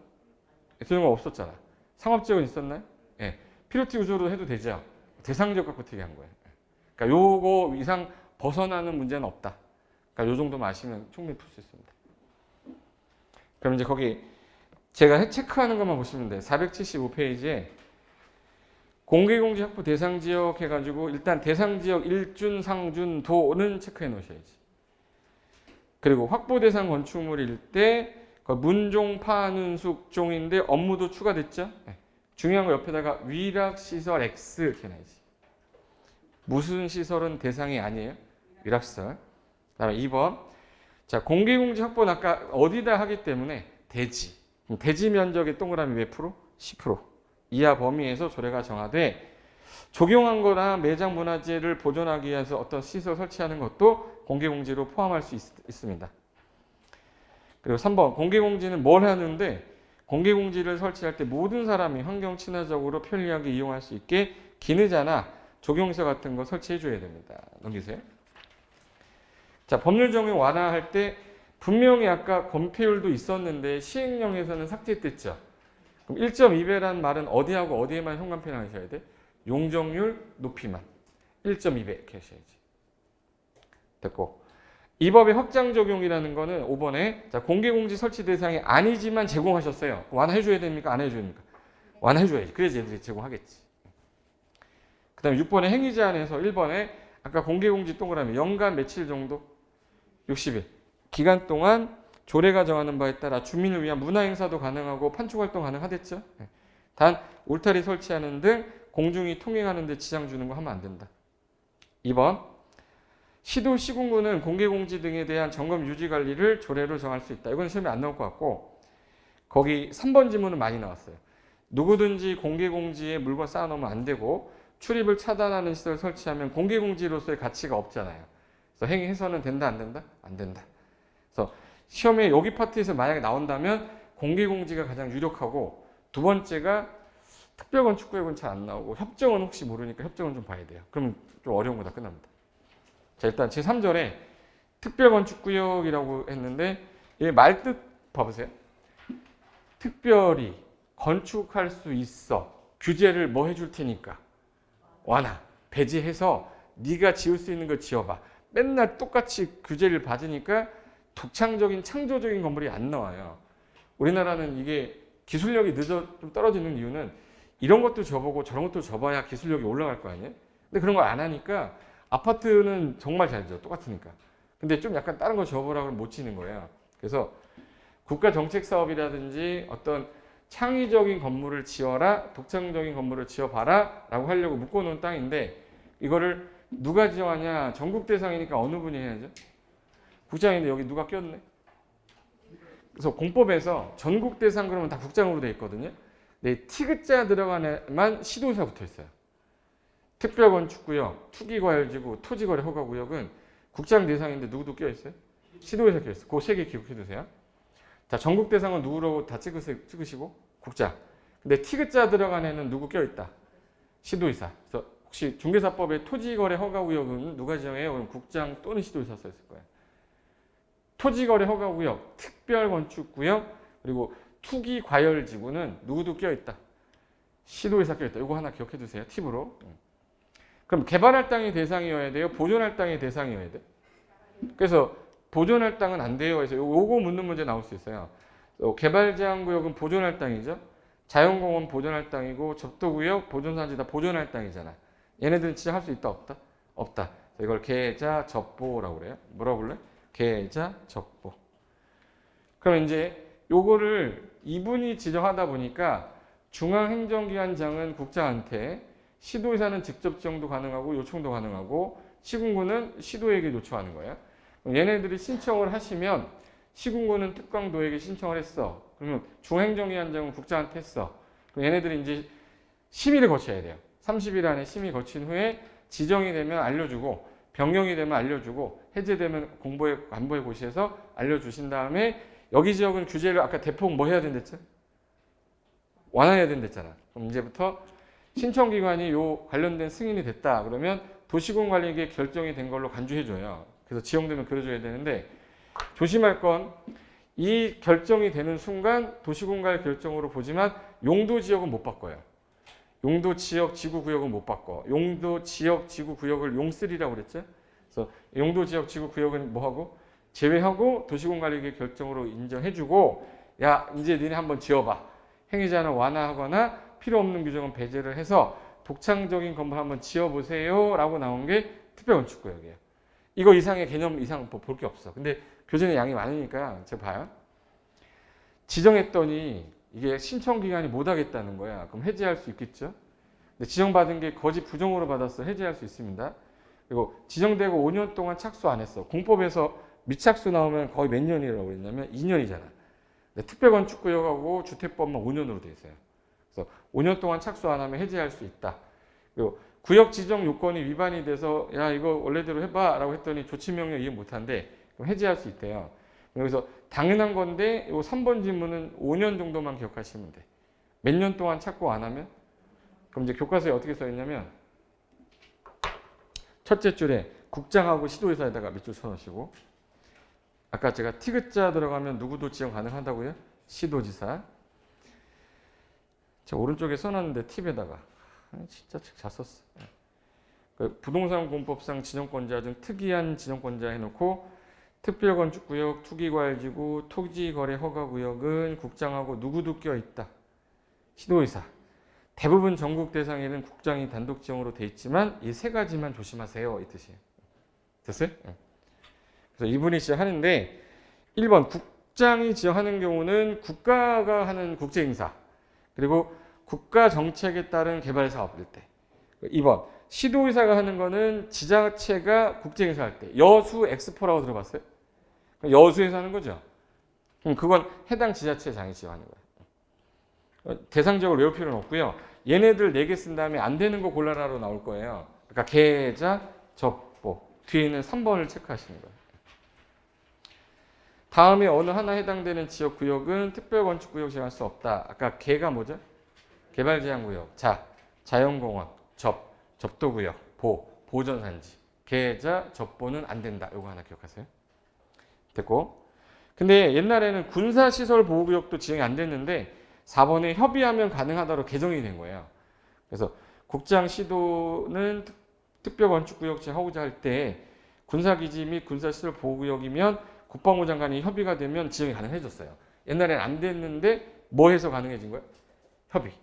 전용공업 없었잖아. 상업지역은 있었나요? 예. 필요티 구조로 해도 되죠. 대상 지역 갖고 되게 한 거예요. 그러니까 요거 이상 벗어나는 문제는 없다. 그러니까 요 정도만 아시면 충분히 풀 수 있습니다. 그럼 이제 거기 제가 체크하는 것만 보시면 돼요. 475페이지에 공개공지 확보 대상 지역 해가지고 일단 대상 지역 일준, 상준, 도는 체크해 놓으셔야지. 그리고 확보 대상 건축물일 때 문종, 파는 숙종인데 업무도 추가됐죠. 네. 중요한 거 옆에다가 위락시설 X 이렇게 해놔야지. 무슨 시설은 대상이 아니에요? 위락시설. 그 다음에 2번. 자, 공개공지 확보는 아까 어디다 하기 때문에 대지. 대지 면적의 동그라미 몇 프로? 10% 이하 범위에서 조례가 정하되 적용한 거나 매장 문화재를 보존하기 위해서 어떤 시설 설치하는 것도 공개공지로 포함할 수 있습니다. 그리고 3번. 공개공지는 뭘 하는데 공개공지를 설치할 때 모든 사람이 환경 친화적으로 편리하게 이용할 수 있게 기능자나 적용서 같은 거 설치해 줘야 됩니다. 넘기세요. 자, 법률 적용 완화할 때 분명히 아까 건폐율도 있었는데 시행령에서는 삭제됐죠. 그럼 1.2배라는 말은 어디하고 어디에만 현관펜 하셔야 돼? 용적률 높이만 1.2배 이렇게 하셔야지. 됐고. 이 법의 확장 적용이라는 거는 5번에 자, 공개공지 설치 대상이 아니지만 제공하셨어요. 완화해 줘야 됩니까? 안 해줘야 됩니까? 완화해 줘야지. 그래야지 얘들이 제공하겠지. 그 다음에 6번에 행위 제한에서 1번에 아까 공개공지 동그라미 연간 며칠 정도? 60일. 기간 동안 조례가 정하는 바에 따라 주민을 위한 문화행사도 가능하고 판촉활동 가능하댔죠. 단 울타리 설치하는 등 공중이 통행하는 데 지장 주는 거 하면 안 된다. 2번. 시도 시군구는 공개공지 등에 대한 점검 유지 관리를 조례로 정할 수 있다. 이건 시험에 안 나올 것 같고 거기 3번 지문은 많이 나왔어요. 누구든지 공개공지에 물건 쌓아놓으면 안 되고 출입을 차단하는 시설을 설치하면 공개공지로서의 가치가 없잖아요. 그래서 행위해서는 된다 안 된다? 안 된다. 그래서 시험에 여기 파트에서 만약에 나온다면 공개공지가 가장 유력하고 두 번째가 특별건축구역은 잘 안 나오고 협정은 혹시 모르니까 협정은 좀 봐야 돼요. 그러면 좀 어려운 거 다 끝납니다. 자, 일단 제3절에 특별건축구역이라고 했는데 이 말뜻 봐보세요. 특별히 건축할 수 있어. 규제를 뭐 해줄 테니까. 완화, 배제해서 네가 지을 수 있는 거 지어봐. 맨날 똑같이 규제를 받으니까 독창적인 창조적인 건물이 안 나와요. 우리나라는 이게 기술력이 좀 떨어지는 이유는 이런 것도 줘보고 저런 것도 줘봐야 기술력이 올라갈 거 아니에요? 근데 그런 걸 안 하니까 아파트는 정말 잘 지어. 똑같으니까. 근데 좀 약간 다른 거 줘보라고 하면 못 지는 거예요. 그래서 국가 정책 사업이라든지 어떤 창의적인 건물을 지어라, 독창적인 건물을 지어봐라 라고 하려고 묶어놓은 땅인데 이거를 누가 지어하냐? 전국 대상이니까 어느 분이 해야죠? 국장인데 여기 누가 꼈네? 그래서 공법에서 전국 대상 그러면 다 국장으로 돼 있거든요. 근데 티귿자 들어간 애만 시도의사 붙어 있어요. 특별건축구역, 투기과열지구, 토지거래 허가구역은 국장 대상인데 누구도 껴 있어요? 시도의사 껴 있어요. 그 세 개 기억해 두세요. 자, 전국 대상은 누구라고 다 찍으시고 국장. 근데 티귿자 들어간 애는 누구 껴 있다? 시도의사. 그래서 혹시 중개사법에 토지거래 허가구역은 누가 지정해요? 그럼 국장 또는 시도의사 써 있을 거예요. 토지거래 허가구역, 특별건축구역, 그리고 투기과열지구는 누구도 껴있다. 시도의사 껴있다. 이거 하나 기억해 두세요. 팁으로. 그럼 개발할 땅이 대상이어야 돼요? 보존할 땅이 대상이어야 돼요? 그래서 보존할 땅은 안 돼요. 그래서 요거 묻는 문제 나올 수 있어요. 개발제한구역은 보존할 땅이죠. 자연공원 보존할 땅이고 접도구역, 보존산지 다 보존할 땅이잖아. 얘네들은 진짜 할 수 있다 없다? 없다. 이걸 계자 접보라고 그래요. 뭐라고 불러요? 계자 접보. 그럼 이제 요거를 이분이 지정하다 보니까 중앙행정기관장은 국장한테, 시도의사는 직접 지정도 가능하고 요청도 가능하고 시군구는 시도에게 요청하는 거예요. 그럼 얘네들이 신청을 하시면 시군구는 특광도에게 신청을 했어. 그러면 중앙행정기관장은 국장한테 했어. 그럼 얘네들이 이제 심의를 거쳐야 돼요. 30일 안에 심의 거친 후에 지정이 되면 알려주고 변경이 되면 알려주고 해제되면 공보에 관보에 고시해서 알려주신 다음에 여기 지역은 규제를 아까 대폭 뭐 해야 된댔죠? 완화해야 된댔잖아. 그럼 이제부터 신청기관이 요 관련된 승인이 됐다. 그러면 도시공관리계 결정이 된 걸로 간주해줘요. 그래서 지정되면 그려줘야 되는데 조심할 건 이 결정이 되는 순간 도시공관리 결정으로 보지만 용도지역은 못 바꿔요. 용도지역 지구구역은 못 바꿔. 용도지역 지구구역을 용3라고 그랬죠? 그래서 용도지역 지구구역은 뭐하고? 제외하고 도시공관리계 결정으로 인정해주고 야 이제 니네 한번 지어봐. 행위자는 완화하거나 필요 없는 규정은 배제를 해서 독창적인 건물 한번 지어보세요 라고 나온 게 특별건축구역이에요. 이거 이상의 개념 이상 볼 게 없어. 근데 교재는 양이 많으니까 제가 봐요. 지정했더니 이게 신청기간이 못하겠다는 거야. 그럼 해제할 수 있겠죠? 근데 지정받은 게 거짓 부정으로 받았어. 해제할 수 있습니다. 그리고 지정되고 5년 동안 착수 안 했어. 공법에서 미착수 나오면 거의 몇 년이라고 그랬냐면 2년이잖아. 특별건축구역하고 주택법만 5년으로 돼 있어요. 그래서 5년 동안 착수 안 하면 해제할 수 있다. 그리고 구역 지정 요건이 위반이 돼서 야 이거 원래대로 해봐 라고 했더니 조치명령 이해 못한대. 그럼 해제할 수 있대요. 그래서 당연한 건데 요 3번 질문은 5년 정도만 기억하시면 돼. 몇 년 동안 착고 안 하면? 그럼 이제 교과서에 어떻게 써 있냐면 첫째 줄에 국장하고 시도의사에다가 밑줄 쳐놓으시고 아까 제가 티귿자 들어가면 누구도 지정 가능하다고요? 시도지사. 자, 오른쪽에 써놨는데 팁에다가 진짜 잘 썼어. 부동산공법상 지정권자 중 특이한 지정권자 해놓고 특별건축구역, 투기과열지구, 토지거래 허가구역은 국장하고 누구도 껴있다. 시도의사. 대부분 전국 대상에는 국장이 단독 지정으로 돼 있지만 이 세 가지만 조심하세요. 이 뜻이에요. 됐어요? 그래서 이분이 지정하는데 1번 국장이 지정하는 경우는 국가가 하는 국제행사 그리고 국가 정책에 따른 개발 사업일 때. 2번 시도의사가 하는 거는 지자체가 국제행사 할 때 여수 엑스포라고 들어봤어요? 여수에서 하는 거죠. 그럼 그건 해당 지자체 장애지휘 하는 거예요. 대상적으로 외울 필요는 없고요. 얘네들 4개 쓴 다음에 안 되는 거 골라라로 나올 거예요. 그러니까 계자, 접보 뒤에 있는 3번을 체크하시는 거예요. 다음에 어느 하나 해당되는 지역구역은 특별건축구역 지정할 수 없다. 아까 개가 뭐죠? 개발제한구역, 자연공원, 접도구역, 보전산지. 계자, 접보는 안 된다. 요거 하나 기억하세요. 됐고. 근데 옛날에는 군사시설보호구역도 지정이 안 됐는데 4번에 협의하면 가능하다로 개정이 된 거예요. 그래서 국장시도는 특별건축구역 지정하고자 할 때 군사기지 및 군사시설보호구역이면 국방부 장관이 협의가 되면 지정이 가능해졌어요. 옛날에는 안 됐는데 뭐 해서 가능해진 거예요? 협의.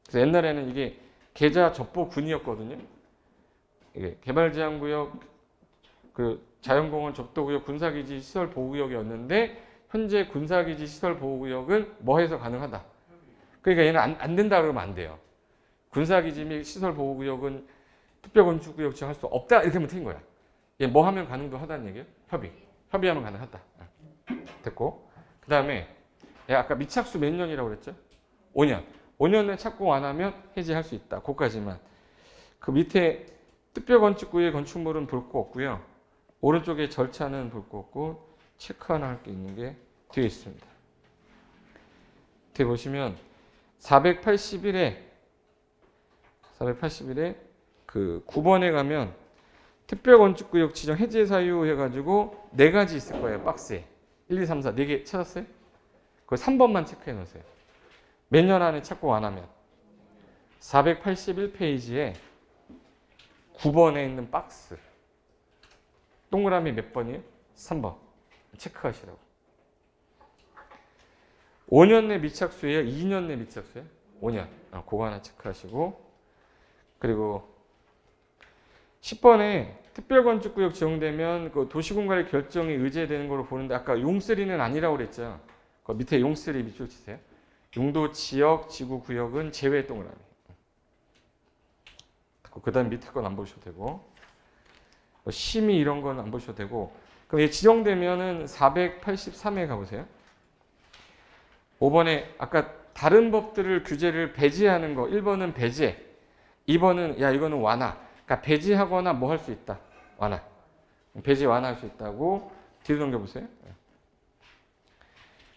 그래서 옛날에는 이게 계자 접보군이었거든요. 이게 개발제한구역, 그 자연공원 접도구역, 군사기지 시설보호구역이었는데 현재 군사기지 시설보호구역은 뭐 해서 가능하다. 그러니까 얘는 안 된다 그러면 안 돼요. 군사기지 및 시설보호구역은 특별건축구역 지정할 수 없다 이렇게 하면 틀린 거야. 얘 뭐 하면 가능도 하다는 얘기예요? 협의하면 가능하다. 됐고. 그 다음에 아까 미착수 몇 년이라고 그랬죠? 5년. 5년을 착공 안 하면 해지할 수 있다. 그거까지만. 그 밑에 특별건축구역의 건축물은 볼 거 없고요. 오른쪽에 절차는 볼 거 없고 체크 하나 할 게 있는 게 뒤에 있습니다. 뒤에 보시면 481에 그 9번에 가면 특별건축구역 지정 해제 사유 해가지고 4가지 있을 거예요. 박스에. 1, 2, 3, 4 4개 찾았어요? 그거 3번만 체크해 놓으세요. 몇 년 안에 착공 안 하면. 481페이지에 9번에 있는 박스. 동그라미 몇 번이에요? 3번. 체크하시라고. 5년 내 미착수예요? 2년 내 미착수예요? 5년. 그거 하나 체크하시고. 그리고 10번에 특별건축구역 지정되면 그 도시공간의 결정이 의제되는 걸로 보는데 아까 용3는 아니라고 그랬죠. 그 밑에 용3 밑줄 치세요. 용도 지역, 지구, 구역은 제외 동그라미. 그 다음 밑에 건 안 보셔도 되고 심의 이런 건 안 보셔도 되고 그럼 얘 지정되면은 483에 가보세요. 5번에 아까 다른 법들을 규제를 배제하는 거 1번은 배제 2번은 야 이거는 완화 그러니까 배제하거나 뭐 할 수 있다. 완화. 배제 완화할 수 있다고 뒤로 넘겨보세요.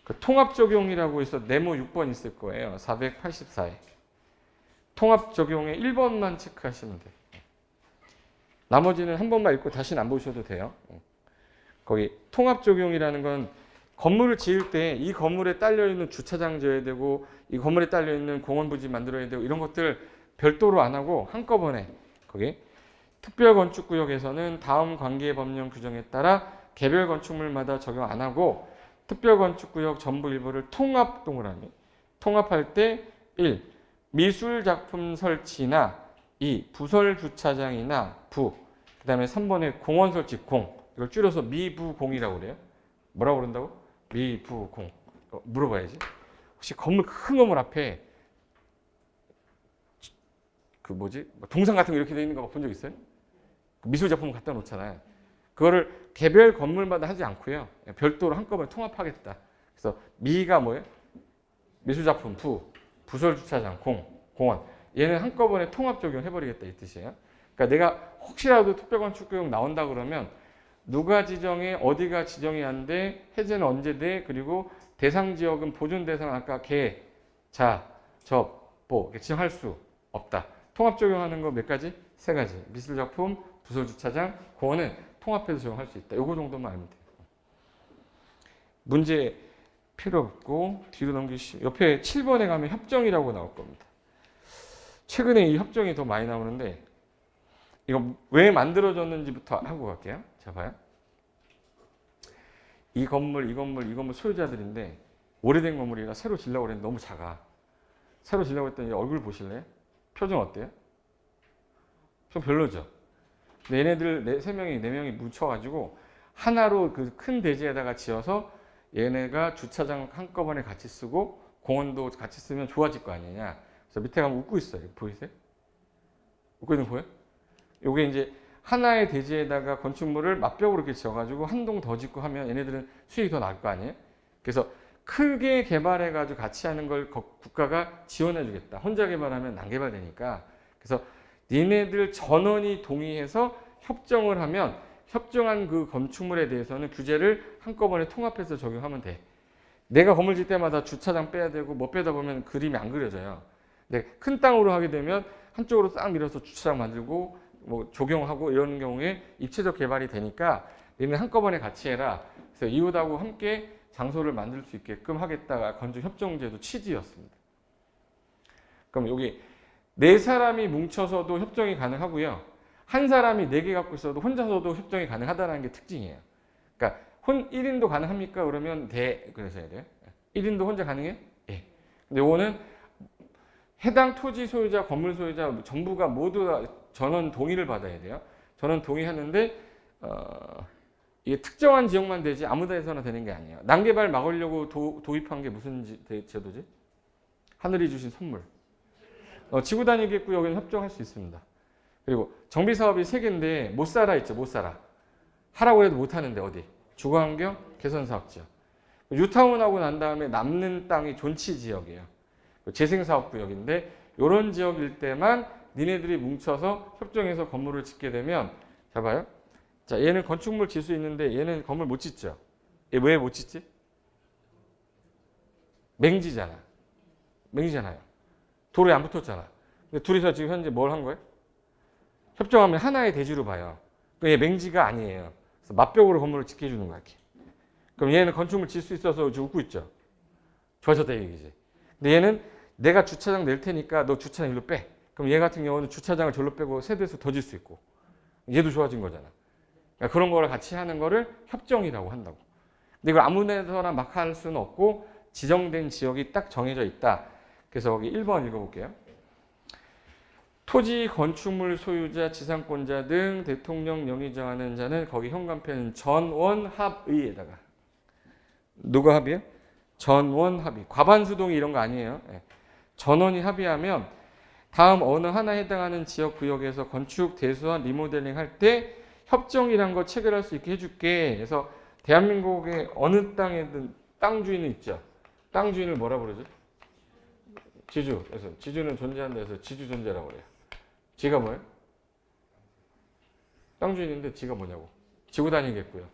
그 통합적용이라고 해서 네모 6번 있을 거예요. 484에. 통합적용에 1번만 체크하시면 돼요. 나머지는 한 번만 읽고 다시는 안 보셔도 돼요. 거기 통합적용이라는 건 건물을 지을 때 이 건물에 딸려있는 주차장 지어야 되고 이 건물에 딸려있는 공원부지 만들어야 되고 이런 것들 별도로 안 하고 한꺼번에 거기 특별건축구역에서는 다음 관계 법령 규정에 따라 개별 건축물마다 적용 안 하고 특별건축구역 전부 일부를 통합 동그라미 통합할 때 1. 미술작품 설치나 2. 부설 주차장이나 부 그 다음에 3번에 공원 설치 공 이걸 줄여서 미부공이라고 그래요. 뭐라고 그런다고? 미부공 물어봐야지. 혹시 건물 큰 건물 앞에 그 뭐지 동상 같은 거 이렇게 돼 있는 거 본 적 있어요? 미술 작품 갖다 놓잖아요. 그거를 개별 건물마다 하지 않고요. 별도로 한꺼번에 통합하겠다. 그래서 미가 뭐예요? 미술 작품 부설 주차장 공원 얘는 한꺼번에 통합 적용해버리겠다 이 뜻이에요. 그러니까 내가 혹시라도 특별건축구역 나온다 그러면 누가 지정해 어디가 지정이 안 돼 해제는 언제 돼 그리고 대상 지역은 보존 대상 아까 개, 자, 접, 보 지정할 수 없다. 통합 적용하는 거 몇 가지? 3가지. 미술작품, 부설주차장, 공원은 통합해서 적용할 수 있다. 요거 정도만 알면 돼요. 문제 필요 없고 뒤로 넘기시고 옆에 7번에 가면 협정이라고 나올 겁니다. 최근에 이 협정이 더 많이 나오는데 이거 왜 만들어졌는지부터 하고 갈게요. 자 봐요. 이 건물 소유자들인데 오래된 건물이라 새로 지려고 그랬는데 너무 작아. 새로 지려고 했더니 얼굴 보실래요? 표정 어때요? 좀 별로죠. 근데 얘네들 4명이 뭉쳐가지고 하나로 그 큰 대지에다가 지어서 얘네가 주차장 한꺼번에 같이 쓰고 공원도 같이 쓰면 좋아질 거 아니냐. 그래서 밑에 가면 웃고 있어요. 보이세요? 웃고 있는 거 보여요? 요게 이제 하나의 대지에다가 건축물을 맞벽으로 이렇게 지어가지고 한 동 더 짓고 하면 얘네들은 수익이 더 나을 거 아니에요? 그래서 크게 개발해가지고 같이 하는 걸 국가가 지원해주겠다. 혼자 개발하면 난개발되니까. 그래서 니네들 전원이 동의해서 협정을 하면 협정한 그 건축물에 대해서는 규제를 한꺼번에 통합해서 적용하면 돼. 내가 건물 질 때마다 주차장 빼야 되고 뭐 빼다 보면 그림이 안 그려져요. 근데 큰 땅으로 하게 되면 한쪽으로 싹 밀어서 주차장 만들고 뭐 조경하고 이런 경우에 입체적 개발이 되니까 얘는 한꺼번에 같이 해라. 그래서 이웃하고 함께 장소를 만들 수 있게끔 하겠다가 건축협정제도 취지였습니다. 그럼 여기 네 사람이 뭉쳐서도 협정이 가능하고요. 한 사람이 네 개 갖고 있어도 혼자서도 협정이 가능하다는 게 특징이에요. 그러니까 1인도 가능합니까? 그러면 그래서 해야 돼요. 1인도 혼자 가능해? 예. 근데 이거는 해당 토지 소유자, 건물 소유자 전부가 모두 다 전원 동의를 받아야 돼요. 전원 동의하는데 이게 특정한 지역만 되지 아무 데서나 되는 게 아니에요. 난개발 막으려고 도입한 게 무슨 제도지? 하늘이 주신 선물. 지구 단위 구역에는 협정할 수 있습니다. 그리고 정비 사업이 3개인데 못 살아 있죠. 못 살아. 하라고 해도 못 하는데 어디? 주거환경 개선 사업 지역. 뉴타운하고 난 다음에 남는 땅이 존치 지역이에요. 재생사업 구역인데 이런 지역일 때만 니네들이 뭉쳐서 협정해서 건물을 짓게 되면 잘 봐요. 자, 얘는 건축물 질 수 있는데 얘는 건물 못 짓죠. 얘 왜 못 짓지? 맹지잖아. 맹지잖아요. 도로에 안 붙었잖아. 근데 둘이서 지금 현재 뭘 한 거예요? 협정하면 하나의 대지로 봐요. 얘 맹지가 아니에요. 그래서 맞벽으로 건물을 짓게 해주는 거야. 이렇게. 그럼 얘는 건축물 질 수 있어서 지금 웃고 있죠. 좋아졌다 얘기지. 근데 얘는 내가 주차장 낼 테니까 너 주차장 일로 빼. 그럼 얘 같은 경우는 주차장을 절로 빼고 세 대에서 더 질 수 있고. 얘도 좋아진 거잖아. 그러니까 그런 거를 같이 하는 거를 협정이라고 한다고. 근데 이걸 아무 데서나 막 할 수는 없고 지정된 지역이 딱 정해져 있다. 그래서 거기 1번 읽어볼게요. 토지, 건축물 소유자, 지상권자 등 대통령 명의 정하는 자는 거기 현관편 전원합의에다가 누가 합의요? 전원합의. 과반수동이 이런 거 아니에요. 전원이 합의하면 다음 어느 하나에 해당하는 지역 구역에서 건축, 대수와 리모델링 할 때 협정이란 거 체결할 수 있게 해줄게. 그래서 대한민국의 어느 땅에든 땅 주인은 있죠. 땅 주인을 뭐라 부르죠? 지주. 그래서 지주는 존재한다 해서 지주 존재라고 그래요. 지가 뭐예요? 땅 주인인데 지가 뭐냐고. 지구 단위겠고요.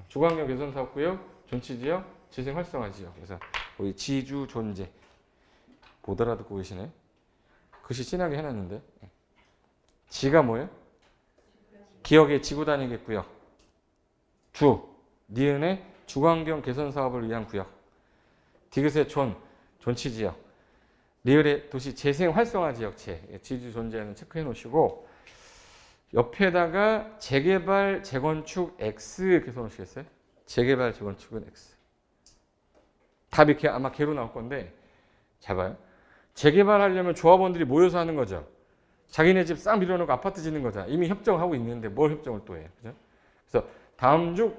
주거환경 개선 사업구역, 존치지역, 재생 활성화 지역. 그래서 우리 지주 존재. 못 알아듣고 계시네. 글씨 진하게 해놨는데. 지가 뭐예요? 기억의 지구 단위겠고요. 니은의 주거환경 개선 사업을 위한 구역. 디귿의 존치지역. 리을의 도시 재생 활성화 지역체. 지주 존재는 체크해 놓으시고 옆에다가 재개발, 재건축 X 이렇게 써놓으시겠어요? 재개발, 재건축은 X. 답이 이렇게 아마 개로 나올 건데 잘 봐요. 재개발하려면 조합원들이 모여서 하는 거죠. 자기네 집 싹 밀어놓고 아파트 짓는 거잖아. 이미 협정하고 있는데 뭘 협정을 또 해요. 그죠? 그래서 다음 주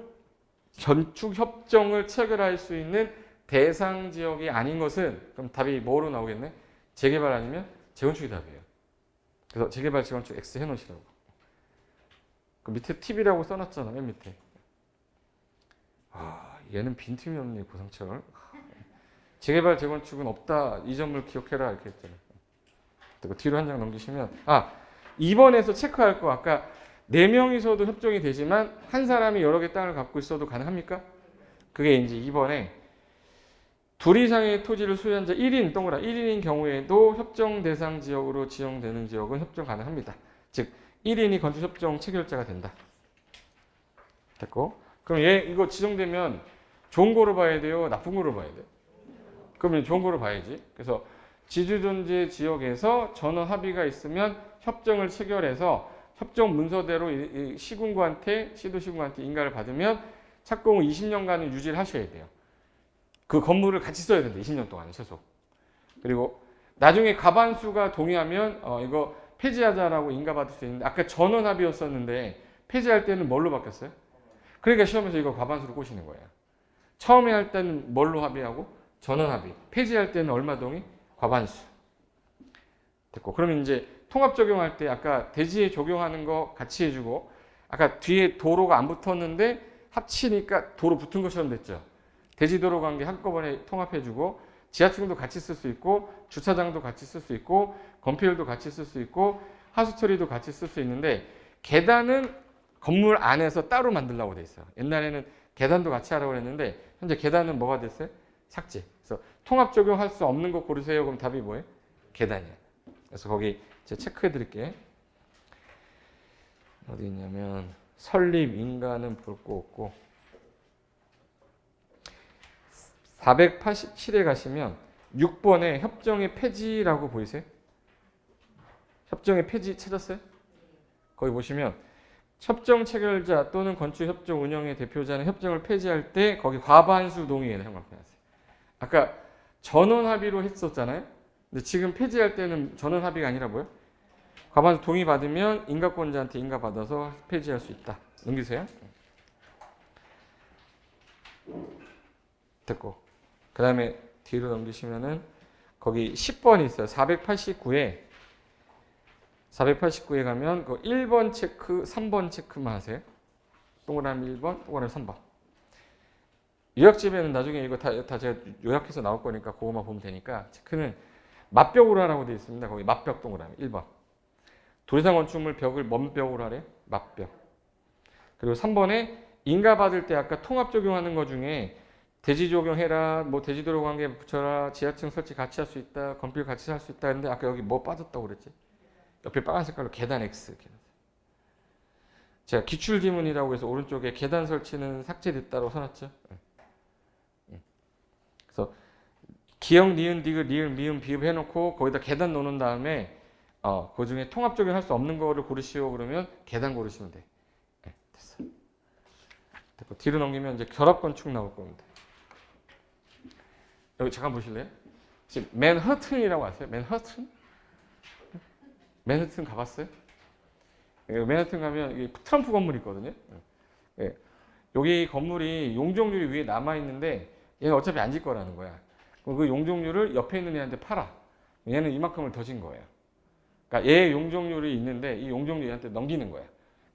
건축 협정을 체결할 수 있는 대상 지역이 아닌 것은 그럼 답이 뭐로 나오겠네? 재개발 아니면 재건축이 답이에요. 그래서 재개발, 재건축 X 해놓으시라고. 그 밑에 팁이라고 써놨잖아. 맨 밑에. 얘는 빈틈이 없네. 고상철. 재개발, 재건축은 없다. 이 점을 기억해라. 이렇게 했잖아요. 뒤로 한 장 넘기시면 2번에서 체크할 거 아까 4명이서도 협정이 되지만 한 사람이 여러 개 땅을 갖고 있어도 가능합니까? 그게 이제 2번에 둘 이상의 토지를 소유한 자 1인 동그라 1인인 경우에도 협정 대상 지역으로 지정되는 지역은 협정 가능합니다. 즉 1인이 건축협정 체결자가 된다. 됐고 그럼 얘 이거 지정되면 좋은 거로 봐야 돼요? 나쁜 거로 봐야 돼요? 그러면 좋은 거로 봐야지. 그래서 지주존재 지역에서 전원 합의가 있으면 협정을 체결해서 협정 문서대로 시군구한테 시도시군구한테 인가를 받으면 착공 후 20년간은 유지를 하셔야 돼요. 그 건물을 같이 써야 된다. 20년 동안 최소. 그리고 나중에 과반수가 동의하면 이거 폐지하자라고 인가받을 수 있는데 아까 전원 합의였었는데 폐지할 때는 뭘로 바뀌었어요? 그러니까 시험에서 이거 과반수로 꼬시는 거예요. 처음에 할 때는 뭘로 합의하고? 전원 합의. 폐지할 때는 얼마 동의? 과반수. 됐고 그러면 이제 통합 적용할 때 아까 대지에 적용하는 거 같이 해주고 아까 뒤에 도로가 안 붙었는데 합치니까 도로 붙은 것처럼 됐죠. 대지도로 관계 한꺼번에 통합해주고 지하층도 같이 쓸 수 있고 주차장도 같이 쓸 수 있고 건폐율도 같이 쓸 수 있고 하수 처리도 같이 쓸 수 있는데 계단은 건물 안에서 따로 만들려고 돼 있어요. 옛날에는 계단도 같이 하라고 했는데 현재 계단은 뭐가 됐어요? 삭제. 그래서 통합 적용할 수 없는 거 고르세요. 그럼 답이 뭐예요? 계단이야. 그래서 거기 제가 체크해 드릴게요. 어디 있냐면 설립 인가는 볼 거 없고 487에 가시면 6번에 협정의 폐지라고 보이세요? 협정의 폐지 찾았어요? 거기 보시면 협정 체결자 또는 건축협정 운영의 대표자는 협정을 폐지할 때 거기 과반수 동의에는 형광펜하세요. 아까 전원 합의로 했었잖아요. 근데 지금 폐지할 때는 전원 합의가 아니라 뭐예요? 과반수 동의 받으면 인가권자한테 인가 받아서 폐지할 수 있다. 넘기세요. 됐고 그 다음에 뒤로 넘기시면은 거기 10번이 있어요. 489에 가면 그 1번 체크, 3번 체크만 하세요. 동그라미 1번, 동그라미 3번. 요약집에는 나중에 이거 다 제가 요약해서 나올 거니까 그거만 보면 되니까 체크는 맞벽으로 하라고 되어 있습니다. 거기 맞벽 동그라미 1번. 도리상 건축물 벽을 뭔 벽으로 하래? 맞벽. 그리고 3번에 인가 받을 때 아까 통합 적용하는 거 중에 대지 적용해라, 뭐 대지도로 관계 붙여라, 지하층 설치 같이 할 수 있다, 건필 같이 할 수 있다 했는데 아까 여기 뭐 빠졌다고 그랬지? 옆에 빨간 색깔로 계단 X. 제가 기출 지문이라고 해서 오른쪽에 계단 설치는 삭제됐다고 써놨죠. 그래서 기역, 니은, 디귿, 리을, 미음, 비읍 해놓고 거기다 계단 넣는 다음에 그 중에 통합 적용할 수 없는 거를 고르시오 그러면 계단 고르시면 돼. 네, 됐어. 됐고 뒤로 넘기면 이제 결합 건축 나올 겁니다. 여기 잠깐 보실래요? 지금 맨하튼이라고 아세요? 맨하튼? 맨하튼 가봤어요? 맨하튼 가면 이게 트럼프 건물이 있거든요. 예. 여기 건물이 용적률이 위에 남아 있는데 얘는 어차피 안 질 거라는 거야. 그럼 그 용적률을 옆에 있는 애한테 팔아. 얘는 이만큼을 더 진 거예요. 그러니까 얘 용적률이 있는데 이 용적률 얘한테 넘기는 거야.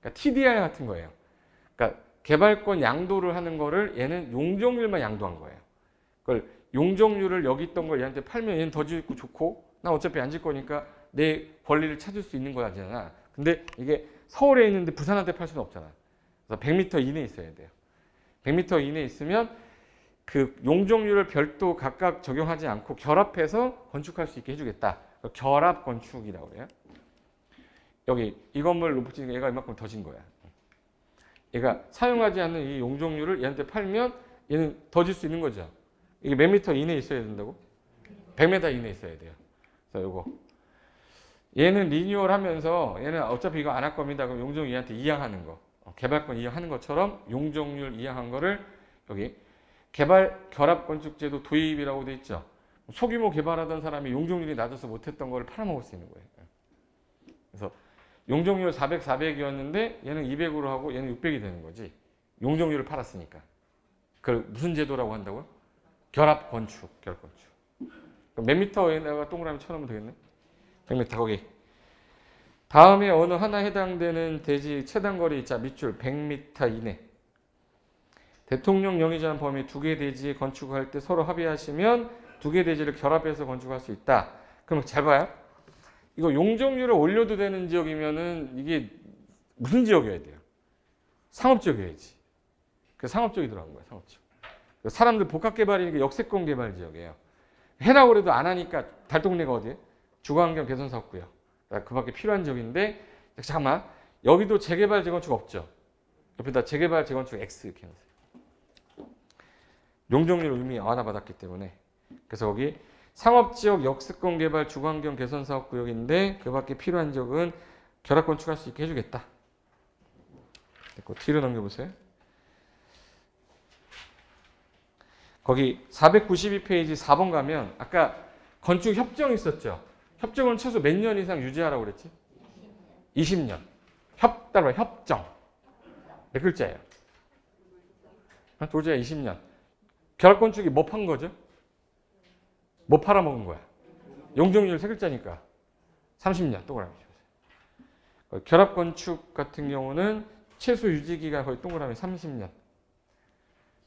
그러니까 TDI 같은 거예요. 그러니까 개발권 양도를 하는 거를 얘는 용적률만 양도한 거예요. 그걸 용적률을 여기 있던 걸 얘한테 팔면 얘는 더 짓고 좋고 나 어차피 안 질 거니까 내 권리를 찾을 수 있는 거잖아. 근데 이게 서울에 있는데 부산한테 팔 수는 없잖아. 그래서 100m 이내에 있어야 돼요. 100m 이내에 있으면 그 용적률을 별도 각각 적용하지 않고 결합해서 건축할 수 있게 해주겠다. 결합 건축이라고 그래요. 여기 이 건물 높이니까 얘가 이만큼 더 진 거야. 얘가 사용하지 않는 이 용적률을 얘한테 팔면 얘는 더 질 수 있는 거죠. 이게 몇 미터 이내에 있어야 된다고? 100m 이내에 있어야 돼요. 그래서 요거 얘는 리뉴얼 하면서 얘는 어차피 이거 안 할 겁니다. 그럼 용적률 얘한테 이양하는 거. 개발권 이양하는 것처럼 용적률 이양한 거를 여기 개발 결합 건축제도 도입이라고 돼 있죠. 소규모 개발하던 사람이 용적률이 낮아서 못했던 거를 팔아먹을 수 있는 거예요. 그래서 용적률 400, 400이었는데 얘는 200으로 하고 얘는 600이 되는 거지. 용적률을 팔았으니까. 그걸 무슨 제도라고 한다고요? 결합 건축, 결합 건축. 그럼 몇 미터에다가 동그라미 쳐놓으면 되겠네? 100m 거기. 다음에 어느 하나 해당되는 대지 최단거리 자 밑줄 100m 이내. 대통령 영의제한 범위 2개 대지에 건축할 때 서로 합의하시면 2개 대지를 결합해서 건축할 수 있다. 그럼 잘 봐요. 이거 용적률을 올려도 되는 지역이면은 이게 무슨 지역이어야 돼요? 상업지역이어야지. 그 상업지역이 들어간 거야, 상업지역. 사람들 복합개발이니까 역세권 개발 지역이에요. 해라고 해도 안 하니까 달동네가 어디에? 주거환경 개선사업구역. 그 밖에 필요한 지역인데 잠깐만 여기도 재개발 재건축 없죠. 옆에다 재개발 재건축 X 이렇게 해놓으세요. 용적률을 이미 완화받았기 때문에. 그래서 거기 상업지역 역세권 개발 주거환경 개선사업구역인데 그 밖에 필요한 지역은 결합 건축할 수 있게 해주겠다. 됐고 뒤로 넘겨보세요. 거기 492페이지 4번 가면 아까 건축 협정 있었죠. 협정은 최소 몇 년 이상 유지하라고 그랬지? 20년. 따로 협정. 몇 글자예요? 도저히 20년. 결합건축이 뭐 판 거죠? 뭐 팔아먹은 거야? 용적률 3글자니까 30년 동그라미죠. 결합건축 같은 경우는 최소 유지기간 거의 동그라미 30년.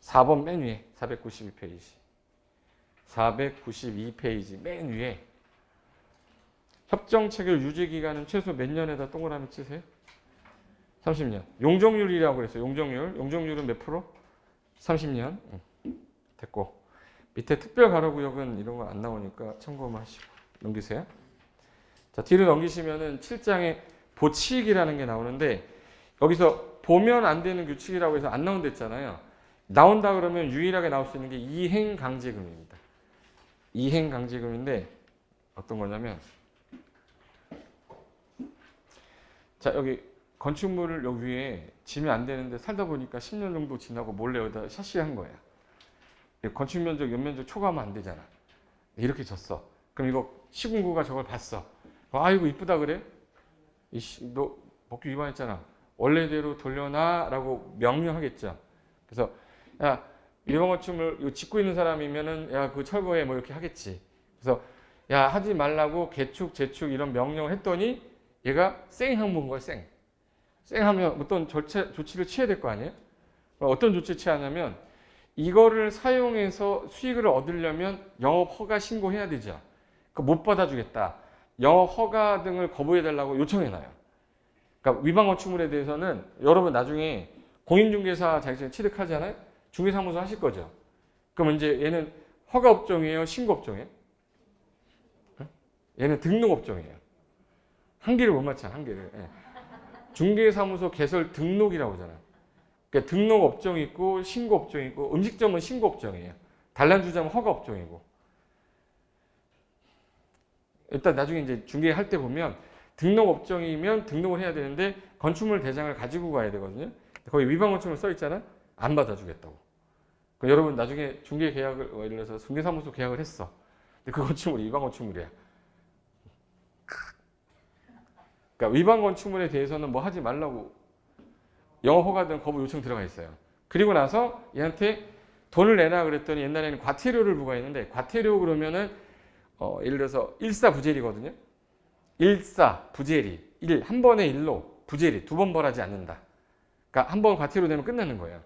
4번 맨 위에 492페이지. 492페이지 맨 위에 협정체결 유지기간은 최소 몇 년에다 동그라미 치세요? 30년. 용적률이라고 그랬어요. 용적률. 용적률은 몇 프로? 30년. 됐고. 밑에 특별 가로구역은 이런 거 안 나오니까 참고만 하시고. 넘기세요. 자, 뒤로 넘기시면은 7장에 보칙이라는 게 나오는데 여기서 보면 안 되는 규칙이라고 해서 안 나온다 했잖아요. 나온다 그러면 유일하게 나올 수 있는 게 이행강제금입니다. 이행강제금인데 어떤 거냐면 자, 여기 건축물을 여기 위에 지면 안 되는데 살다 보니까 10년 정도 지나고 몰래 여기다 샤시한 거야. 건축 면적, 연면적 초과하면 안 되잖아. 이렇게 졌어. 그럼 이거 시군구가 저걸 봤어. 아이고 이쁘다 그래? 이씨, 너 법규 위반했잖아. 원래대로 돌려놔라고 명령하겠죠. 그래서 야, 이런 건축물 이거 짓고 있는 사람이면은 야, 그 철거해 뭐 이렇게 하겠지. 그래서 야, 하지 말라고 개축, 재축 이런 명령을 했더니 얘가 쌩 한 거야, 쌩. 쌩하면 어떤 조치를 취해야 될 거 아니에요? 어떤 조치를 취하냐면 이거를 사용해서 수익을 얻으려면 영업 허가 신고해야 되죠. 못 받아주겠다. 영업 허가 등을 거부해달라고 요청해놔요. 그러니까 위반 건축물에 대해서는 여러분 나중에 공인중개사 자격증 취득하잖아요. 중개사무소 하실 거죠. 그럼 이제 얘는 허가 업종이에요, 신고 업종이에요? 얘는 등록 업종이에요. 한계를 못 맞춰, 한계를. 예. 중개사무소 개설 등록이라고 하잖아요. 그러니까 등록 업종이 있고 신고 업종이 있고 음식점은 신고 업종이에요. 단란주점은 허가 업종이고. 일단 나중에 이제 중개할 때 보면 등록 업종이면 등록을 해야 되는데 건축물 대장을 가지고 가야 되거든요. 거기 위반 건축물 써 있잖아. 안 받아주겠다고. 그러니까 여러분 나중에 중개 계약을 예를 들어서 중개사무소 계약을 했어. 근데 그 건축물이 위반 건축물이야. 그러니까 위반 건축물에 대해서는 뭐 하지 말라고 영업 허가 등 거부 요청 들어가 있어요. 그리고 나서 얘한테 돈을 내놔 그랬더니 옛날에는 과태료를 부과했는데 과태료 그러면은 예를 들어서 일사부재리거든요. 일사부재리. 한 번의 일로 부재리. 두 번 벌하지 않는다. 그러니까 한 번 과태료 내면 끝나는 거예요.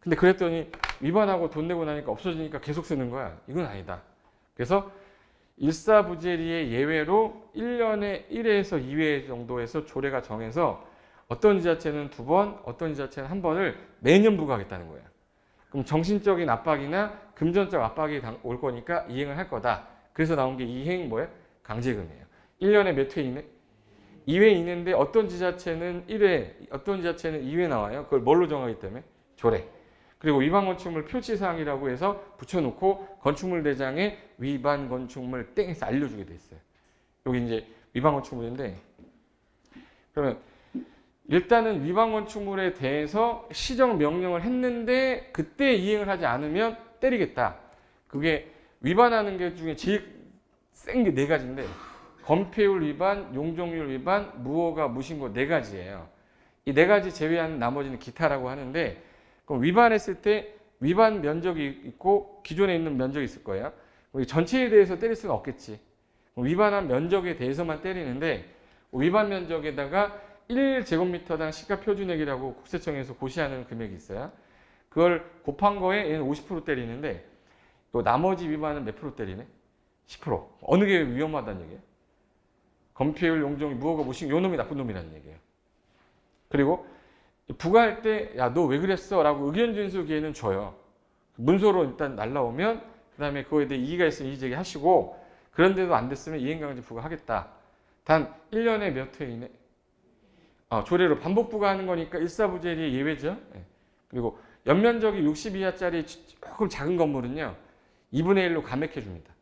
근데 그랬더니 위반하고 돈 내고 나니까 없어지니까 계속 쓰는 거야. 이건 아니다. 그래서 일사부재리의 예외로 1년에 1회에서 2회 정도에서 조례가 정해서 어떤 지자체는 2번, 어떤 지자체는 1번을 매년 부과하겠다는 거예요. 그럼 정신적인 압박이나 금전적 압박이 올 거니까 이행을 할 거다. 그래서 나온 게 이행 뭐예요? 강제금이에요. 1년에 몇 회 이내? 2회 이내인데 어떤 지자체는 1회, 어떤 지자체는 2회 나와요. 그걸 뭘로 정하기 때문에? 조례. 그리고 위반 건축물 표치사항이라고 해서 붙여놓고 건축물 대장에 위반 건축물 땡해서 알려주게 돼 있어요. 여기 이제 위반 건축물인데 그러면 일단은 위반 건축물에 대해서 시정 명령을 했는데 그때 이행을 하지 않으면 때리겠다. 그게 위반하는 게 중에 제일 센 게 4가지인데 건폐율 위반, 용적률 위반, 무허가, 무신고 4가지예요. 이 4가지 제외한 나머지는 기타라고 하는데 그럼 위반했을 때 위반 면적이 있고 기존에 있는 면적이 있을 거예요. 전체에 대해서 때릴 수는 없겠지. 위반한 면적에 대해서만 때리는데 위반 면적에다가 1제곱미터당 시가 표준액이라고 국세청에서 고시하는 금액이 있어요. 그걸 곱한 거에 얘는 50% 때리는데 또 나머지 위반은 몇 프로 때리네? 10%. 어느 게 위험하다는 얘기예요? 건폐율, 용적률, 무허가, 무신고 요 놈이 나쁜 놈이라는 얘기예요. 그리고 부과할 때 야 너 왜 그랬어? 라고 의견 진술 기회는 줘요. 문서로 일단 날라오면 그 다음에 그거에 대해 이의가 있으면 이의 제기하시고 그런데도 안 됐으면 이행강제 부과하겠다. 단 1년에 몇 회 이내? 조례로 반복 부과하는 거니까 일사부재리 예외죠. 그리고 연면적이 60이하짜리 조금 작은 건물은요. 2분의 1로 감액해 줍니다.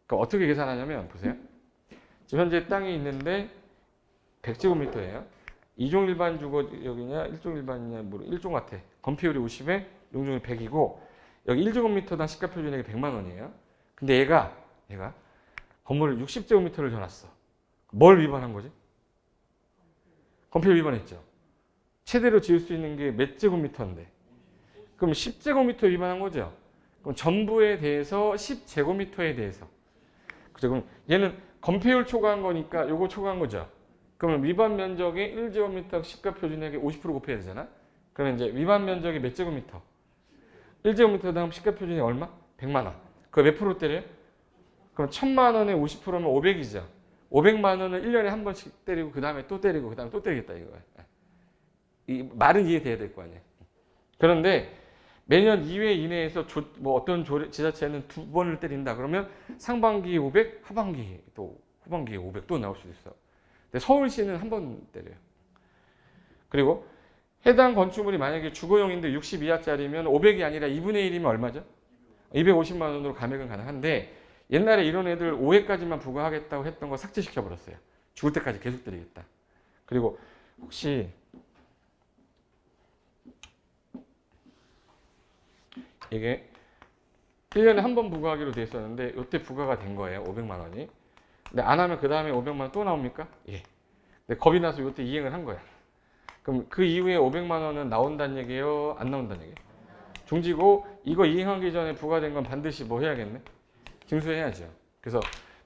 그러니까 어떻게 계산하냐면 보세요. 지금 현재 땅이 있는데 100제곱미터예요. 2종 일반 주거지역이냐 1종 일반이냐 모르 1종 같아. 건폐율이 50에 용적률이 100이고 여기 1제곱미터당 시가 표준액이 100만 원이에요. 근데 얘가 건물을 60제곱미터를 줘놨어. 뭘 위반한 거지? 건폐율 위반했죠. 최대로 지을 수 있는 게 몇 제곱미터인데. 그럼 10제곱미터 위반한 거죠. 그럼 전부에 대해서 10제곱미터에 대해서. 그죠? 그럼 얘는 건폐율 초과한 거니까 요거 초과한 거죠. 그럼 그러면 위반 면적의 1제곱미터 시가 표준액의 50% 곱해야 되잖아. 그러면 이제 위반 면적이 몇 제곱미터? 1제곱미터당 시가 표준이 얼마? 100만 원. 그거 몇 프로 때려요? 그럼 1000만 원에 50%면 500이죠. 500만 원을 1년에 한 번씩 때리고 그 다음에 또 때리고 그 다음에 또 때리겠다 이거야. 이 말은 이해돼야 될 거 아니에요. 그런데 매년 2회 이내에서 뭐 어떤 지자체는 2번을 때린다 그러면 상반기에 500, 하반기 또 후반기에 500 또 나올 수도 있어. 근데 서울시는 한 번 때려요. 그리고 해당 건축물이 만약에 주거용인데 60 이하짜리면 500이 아니라 2분의 1이면 얼마죠? 250만 원으로 감액은 가능한데 옛날에 이런 애들 5회까지만 부과하겠다고 했던 거 삭제시켜 버렸어요. 죽을 때까지 계속 드리겠다. 그리고 혹시 이게 1년에 한 번 부과하기로 돼 있었는데 이때 부과가 된 거예요. 500만 원이. 근데 안 하면 그 다음에 500만 원 또 나옵니까? 예. 근데 겁이 나서 이때 이행을 한 거야. 그럼 그 이후에 500만 원은 나온다는 얘기예요? 안 나온다는 얘기예요? 중지고 이거 이행하기 전에 부과된 건 반드시 뭐 해야겠네? 징수해야죠. 그래서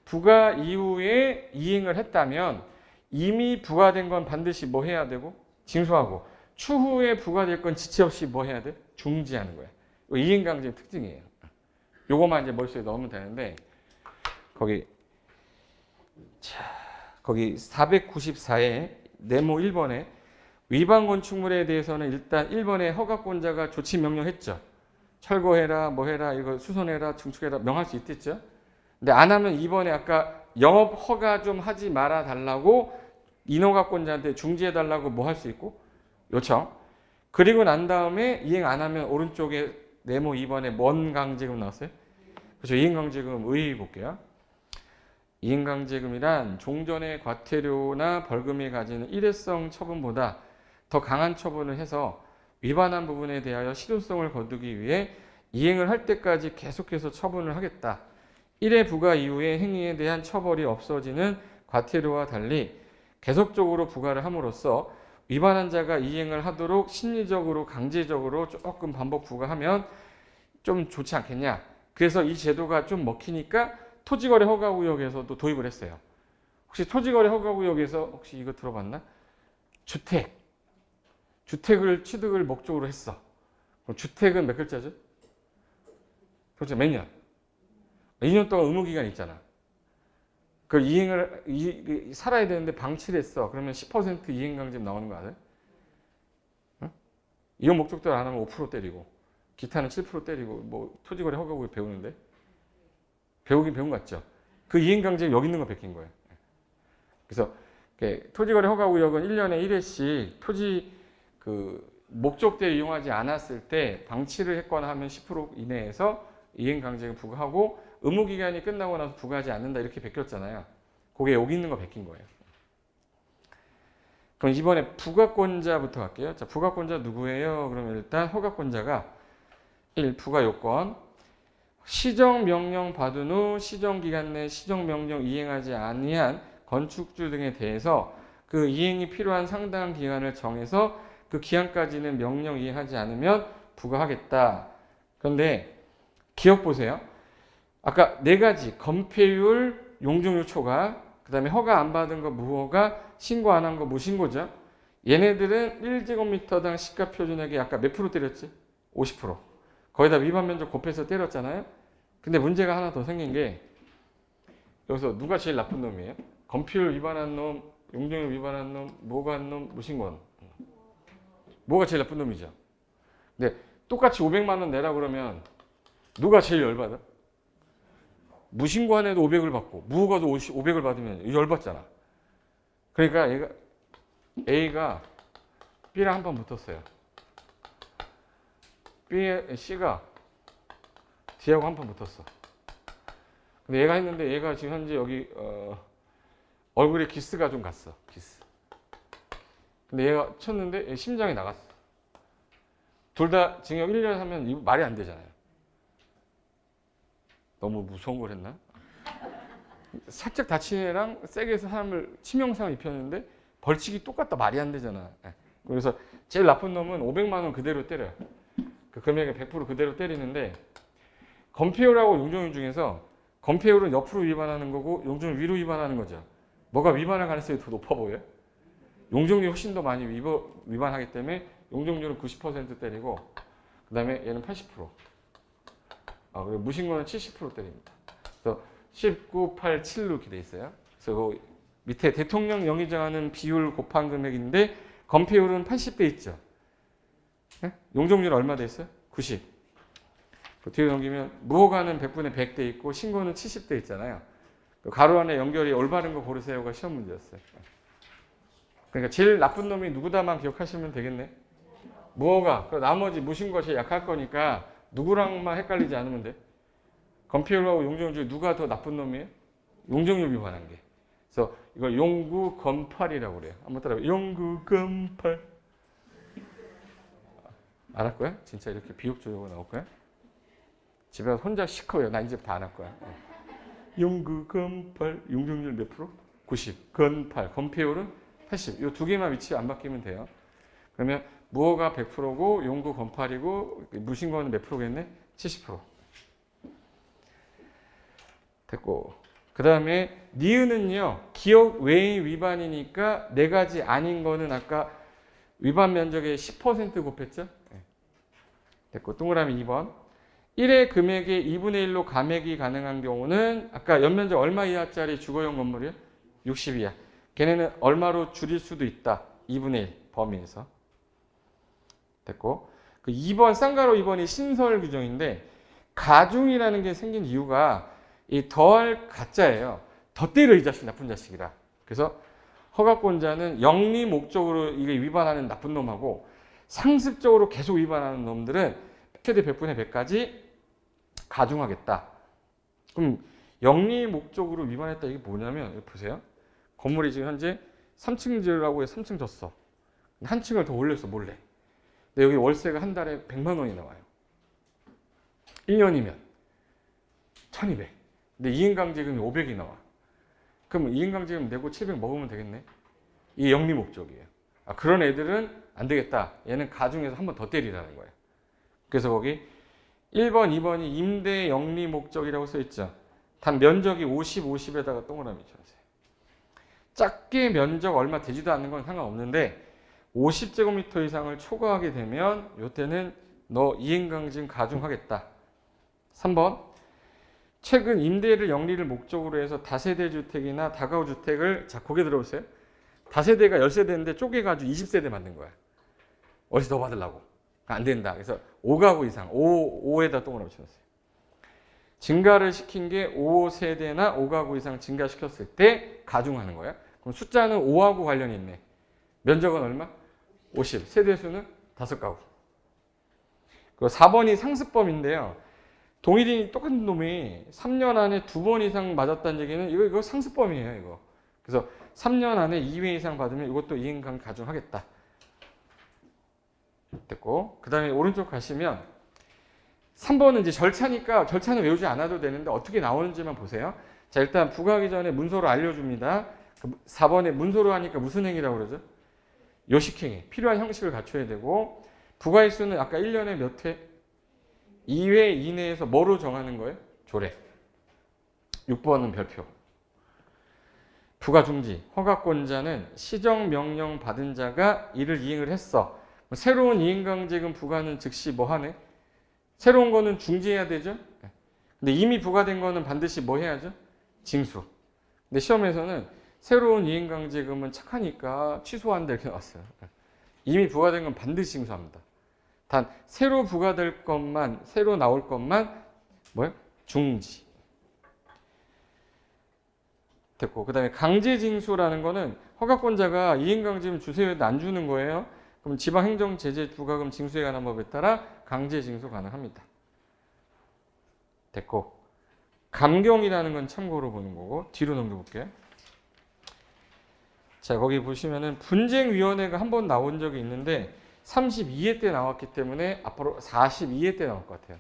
부과 이후에 이행을 했다면 이미 부과된 건 반드시 뭐 해야 되고? 징수하고 추후에 부과될 건 지체 없이 뭐 해야 돼? 중지하는 거야. 이거 이행강제의 특징이에요. 요거만 이제 머릿속에 넣으면 되는데 거기 494에 네모 1번에 위반 건축물에 대해서는 일단 1번에 허가권자가 조치 명령했죠. 철거해라, 뭐 해라, 이거 수선해라, 증축해라 명할 수 있겠죠. 근데 안 하면 2번에 아까 영업 허가 좀 하지 말아 달라고 인허가권자한테 중지해 달라고 뭐 할 수 있고 요청. 그리고 난 다음에 이행 안 하면 오른쪽에 네모 2번에 뭔 강제금 나왔어요? 그렇죠. 이행강제금 의의 볼게요. 이행강제금이란 종전의 과태료나 벌금이 가지는 일회성 처분보다 더 강한 처분을 해서 위반한 부분에 대하여 실효성을 거두기 위해 이행을 할 때까지 계속해서 처분을 하겠다. 1회 부과 이후에 행위에 대한 처벌이 없어지는 과태료와 달리 계속적으로 부과를 함으로써 위반한 자가 이행을 하도록 심리적으로 강제적으로 조금 반복 부과하면 좀 좋지 않겠냐. 그래서 이 제도가 좀 먹히니까 토지거래 허가구역에서도 도입을 했어요. 혹시 토지거래 허가구역에서 혹시 이거 들어봤나? 주택을 취득을 목적으로 했어. 그럼 주택은 몇 글자죠? 그렇죠. 몇 년? 2년 동안 의무기간이 있잖아. 그걸 이행을 살아야 되는데 방치를 했어. 그러면 10% 이행강제금 나오는 거 알아요? 응? 이용 목적대로 안 하면 5% 때리고 기타는 7% 때리고 뭐 토지거래 허가구역 배우는데 배우긴 배운 것 같죠. 그 이행강제금 여기 있는 거 베낀 거예요. 그래서 토지거래 허가구역은 1년에 1회씩 토지 그 목적대로 이용하지 않았을 때 방치를 했거나 하면 10% 이내에서 이행강제금 부과하고 의무기간이 끝나고 나서 부과하지 않는다 이렇게 베꼈잖아요. 그게 여기 있는 거 베낀 거예요. 그럼 이번에 부과권자부터 갈게요. 자, 부과권자 누구예요? 그러면 일단 허가권자가 1. 부과요건 시정명령 받은 후 시정기간 내 시정명령 이행하지 아니한 건축주 등에 대해서 그 이행이 필요한 상당한 기간을 정해서 그 기한까지는 명령 이행하지 않으면 부과하겠다. 그런데 기억 보세요. 아까 네 가지 건폐율, 용적률 초과, 그 다음에 허가 안 받은 거 무허가, 신고 안 한 거 무신고죠. 얘네들은 1제곱미터당 시가 표준액이 아까 몇 프로 때렸지? 50%. 거기다 위반 면적 곱해서 때렸잖아요. 근데 문제가 하나 더 생긴 게 여기서 누가 제일 나쁜 놈이에요? 건폐율 위반한 놈, 용적률 위반한 놈, 뭐가 한 놈, 무신고한 놈. 뭐가 제일 나쁜 놈이죠. 근데 똑같이 500만 원 내라 그러면 누가 제일 열받아? 무신고한 애도 500을 받고 무허가도 500을 받으면 열받잖아. 그러니까 A가 B랑 한 번 붙었어요. C가 D하고 한 번 붙었어. 근데 얘가 했는데 얘가 지금 현재 여기 얼굴에 기스가 좀 갔어. 기스. 근데 얘가 쳤는데 얘 심장이 나갔어. 둘 다 징역 1년 하면 이거 말이 안 되잖아요. 너무 무서운 걸 했나? 살짝 다친 애랑 세게 해서 사람을 치명상을 입혔는데 벌칙이 똑같다. 말이 안 되잖아. 그래서 제일 나쁜 놈은 500만 원 그대로 때려요. 그 금액의 100% 그대로 때리는데 건폐율하고 용적률 중에서 건폐율은 옆으로 위반하는 거고 용적률 위로 위반하는 거죠. 뭐가 위반할 가능성이 더 높아 보여요? 용적률이 훨씬 더 많이 위반하기 때문에 용적률은 90% 때리고 그 다음에 얘는 80%. 그리고 무신고는 70% 때립니다. 그래서 19, 8, 7로 이렇게 돼 있어요. 그래서 그 밑에 대통령령이 정하는 비율 곱한 금액인데 건폐율은 80대 있죠. 네? 용적률 얼마 돼 있어요? 90. 그 뒤로 넘기면 무허가는 100분의 100대 있고 신고는 70대 있잖아요. 가로 안에 연결이 올바른 거 고르세요가 시험 문제였어요. 그러니까 제일 나쁜 놈이 누구다만 기억하시면 되겠네. 무허가. 나머지 무신고가 제일 약할 거니까 누구랑만 헷갈리지 않으면 돼. 건폐율하고 용적률 누가 더 나쁜 놈이에요? 용적률 위반한 게. 그래서 이걸 용구건팔이라고 그래요. 한번 따라해요. 용구건팔. 안 할 거야? 진짜 이렇게 비욕조요가 나올 거야? 집에 가서 혼자 시커요. 나 이제부터 안 할 거야. 용구건팔. 용적률 몇 프로? 90. 건팔. 건폐율은 80. 이 두 개만 위치 안 바뀌면 돼요. 그러면 무허가 100%고 용구 건팔이고 무신고는 몇 프로겠네? 70%. 됐고. 그 다음에 니은은요. 기억 외의 위반이니까 네 가지 아닌 거는 아까 위반 면적의 10% 곱했죠? 됐고. 동그라미 2번. 1의 금액의 2분의 1로 감액이 가능한 경우는 아까 연면적 얼마 이하짜리 주거용 건물이요? 60 이하. 걔네는 얼마로 줄일 수도 있다. 2분의 1 범위에서. 됐고. 그 2번 쌍가로 2번이 신설 규정인데 가중이라는 게 생긴 이유가 이 더할 가짜예요. 더 때려 이 자식 나쁜 자식이라. 그래서 허가권자는 영리 목적으로 이게 위반하는 나쁜 놈하고 상습적으로 계속 위반하는 놈들은 최대 100분의 100까지 가중하겠다. 그럼 영리 목적으로 위반했다 이게 뭐냐면 여기 보세요. 건물이 지금 현재 3층 지으라고 해서 3층 졌어. 한 층을 더 올렸어 몰래. 근데 여기 월세가 한 달에 100만 원이 나와요. 1년이면 1200. 근데 이인강제금이 500이 나와. 그럼 이인강제금 내고 700 먹으면 되겠네. 이게 영리 목적이에요. 그런 애들은 안 되겠다. 얘는 가중해서 한 번 더 때리라는 거예요. 그래서 거기 1번, 2번이 임대 영리 목적이라고 써 있죠. 단 면적이 50, 50에다가 동그라미 쳐주세요. 작게 면적 얼마 되지도 않는 건 상관없는데 50제곱미터 이상을 초과하게 되면 요때는 너 이행강제금 가중하겠다. 3번. 최근 임대를 영리를 목적으로 해서 다세대 주택이나 다가구 주택을 자 고개 들어보세요. 다세대가 10세대인데 쪼개가지고 20세대 만든 거야. 어디서 더 받으려고. 안 된다. 그래서 5가구 이상, 5에다 동그라미 쳐주세요. 증가를 시킨 게 5세대나 5가구 이상 증가시켰을 때 가중하는 거야. 그럼 숫자는 5하고 관련이 있네. 면적은 얼마? 50. 세대수는 5가구. 그리고 4번이 상습범인데요. 동일인이 똑같은 놈이 3년 안에 2번 이상 맞았다는 얘기는 이거 상습범이에요. 이거. 그래서 3년 안에 2회 이상 받으면 이것도 이행강 가중하겠다. 됐고. 그 다음에 오른쪽 가시면 3번은 이제 절차니까 절차는 외우지 않아도 되는데 어떻게 나오는지만 보세요. 자, 일단 부과하기 전에 문서로 알려줍니다. 4번에 문서로 하니까 무슨 행위라고 그러죠? 요식행위. 필요한 형식을 갖춰야 되고 부과일수는 아까 1년에 몇 회? 2회 이내에서 뭐로 정하는 거예요? 조례. 6번은 별표. 부과 중지. 허가권자는 시정명령 받은 자가 이를 이행을 했어. 새로운 이행강제금 부과는 즉시 뭐 하네? 새로운 거는 중지해야 되죠? 근데 이미 부과된 거는 반드시 뭐 해야죠? 징수. 근데 시험에서는 새로운 이행강제금은 착하니까 취소한다 이렇게 나왔어요. 이미 부과된 건 반드시 징수합니다. 단 새로 부과될 것만 새로 나올 것만 뭐예요? 중지. 됐고 그다음에 강제징수라는 거는 허가권자가 이행강제금 주세요 해도 안 주는 거예요. 그럼 지방행정제재 부과금 징수에 관한 법에 따라 강제징수 가능합니다. 됐고 감경이라는 건 참고로 보는 거고 뒤로 넘겨볼게요. 자 거기 보시면은 분쟁위원회가 한 번 나온 적이 있는데 32회 때 나왔기 때문에 앞으로 42회 때 나올 것 같아요.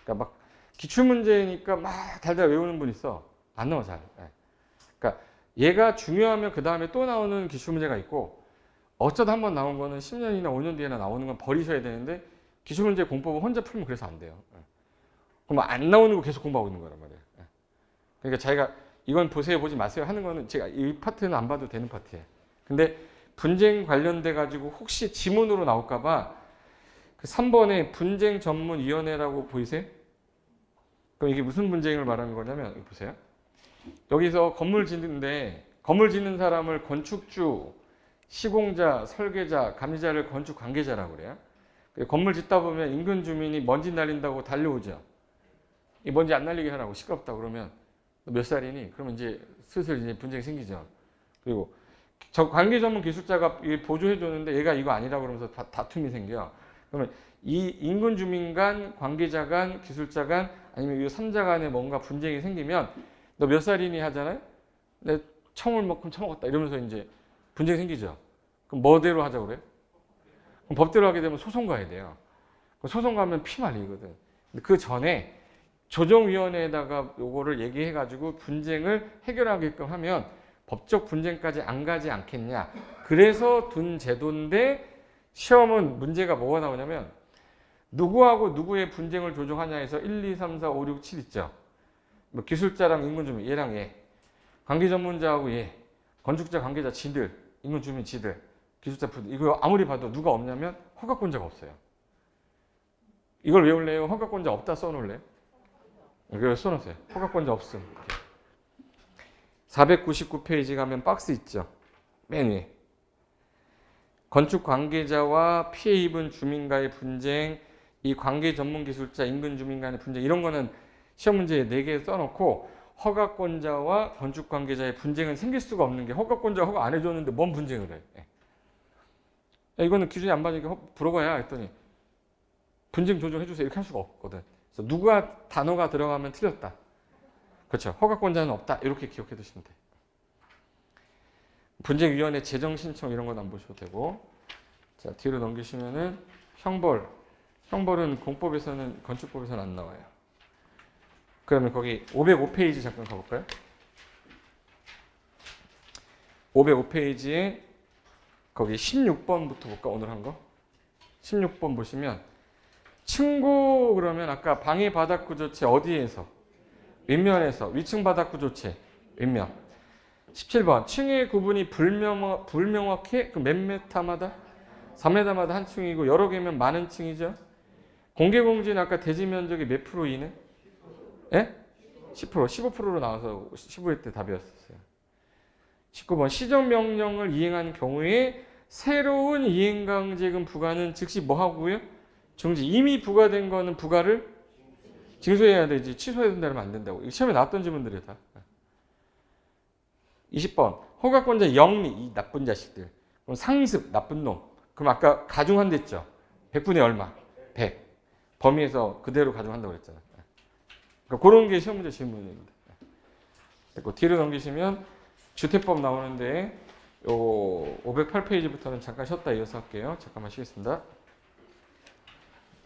그러니까 막 기출문제니까 막 달달 외우는 분 있어. 안 나와 잘. 그러니까 얘가 중요하면 그 다음에 또 나오는 기출문제가 있고 어쩌다 한 번 나온 거는 10년이나 5년 뒤에나 나오는 건 버리셔야 되는데 기출문제 공법은 혼자 풀면 그래서 안 돼요. 그럼 안 나오는 거 계속 공부하고 있는 거란 말이에요. 그러니까 자기가 이건 보세요 보지 마세요 하는 거는 제가 이 파트는 안 봐도 되는 파트예요. 근데 분쟁 관련돼 가지고 혹시 지문으로 나올까봐 그 3번에 분쟁 전문위원회라고 보이세요? 그럼 이게 무슨 분쟁을 말하는 거냐면 여기 보세요. 여기서 건물 짓는데 건물 짓는 사람을 건축주, 시공자, 설계자, 감리자를 건축 관계자라고 그래요. 건물 짓다 보면 인근 주민이 먼지 날린다고 달려오죠. 이 먼지 안 날리게 하라고 시끄럽다 그러면 너 몇 살이니? 그러면 이제 슬슬 이제 분쟁이 생기죠. 그리고 저 관계 전문 기술자가 보조해 줬는데 얘가 이거 아니라고 그러면서 다툼이 생겨. 그러면 이 인근 주민 간, 관계자 간, 기술자 간 아니면 이 3자 간에 뭔가 분쟁이 생기면 너 몇 살이니 하잖아요. 내 처먹을 만큼 처먹었다 이러면서 이제 분쟁이 생기죠. 그럼 뭐대로 하자고 그래요? 그럼 법대로 하게 되면 소송 가야 돼요. 소송 가면 피 말리거든. 근데 그 전에 조정위원회에다가 요거를 얘기해가지고 분쟁을 해결하게끔 하면 법적 분쟁까지 안 가지 않겠냐. 그래서 둔 제도인데 시험은 문제가 뭐가 나오냐면 누구하고 누구의 분쟁을 조정하냐 해서 1, 2, 3, 4, 5, 6, 7 있죠. 뭐 기술자랑 인근주민 얘랑 얘, 관계전문자하고 얘, 건축자 관계자 지들, 인근주민 지들, 기술자 부들 이거 아무리 봐도 누가 없냐면 허가권자가 없어요. 이걸 외울래요? 허가권자 없다 써놓을래요? 이걸 써놓으세요. 허가권자 없음. 499페이지 가면 박스 있죠. 맨 위에. 건축 관계자와 피해 입은 주민과의 분쟁, 이 관계 전문 기술자, 인근 주민 간의 분쟁 이런 거는 시험 문제에 4개 써놓고 허가권자와 건축 관계자의 분쟁은 생길 수가 없는 게 허가권자가 허가 안 해줬는데 뭔 분쟁을 해. 야, 이거는 기준이 안 맞으니까 불어가야 했더니 분쟁 조정해주세요 이렇게 할 수가 없거든. 그래서 누가 단어가 들어가면 틀렸다. 그렇죠. 허가권자는 없다. 이렇게 기억해 두시면 돼요. 분쟁위원회 재정 신청 이런 건 안 보셔도 되고. 자, 뒤로 넘기시면은 형벌. 형벌은 공법에서는 건축법에서는 안 나와요. 그러면 거기 505페이지 잠깐 가볼까요? 505페이지에 거기 16번부터 볼까? 오늘 한 거. 16번 보시면 층고 그러면 아까 방해 바닥구 조치 어디에서? 윗면에서. 위층 바닥구 조치 윗면. 17번 층의 구분이 불명확해? 그 몇 메타마다? 4m마다 한 층이고 여러 개면 많은 층이죠. 공개공지는 아까 대지 면적이 몇 프로 이내? 예? 10%, 15%로 나와서 15회 때 답이었어요. 19번 시정명령을 이행한 경우에 새로운 이행강제금 부과는 즉시 뭐 하고요? 정지. 이미 부과된 거는 부과를 징수해야 되지 취소해야 된다면 안 된다고. 이거 시험에 나왔던 질문들이에요 다. 20번 허가권자 영리 이 나쁜 자식들. 그럼 상습 나쁜 놈. 그럼 아까 가중한댔죠. 100분의 얼마? 100. 범위에서 그대로 가중한다고 그랬잖아. 그러니까 그런 게 시험 문제 질문입니다. 그리고 뒤로 넘기시면 주택법 나오는데 요 508페이지부터는 잠깐 쉬었다 이어서 할게요. 잠깐만 쉬겠습니다.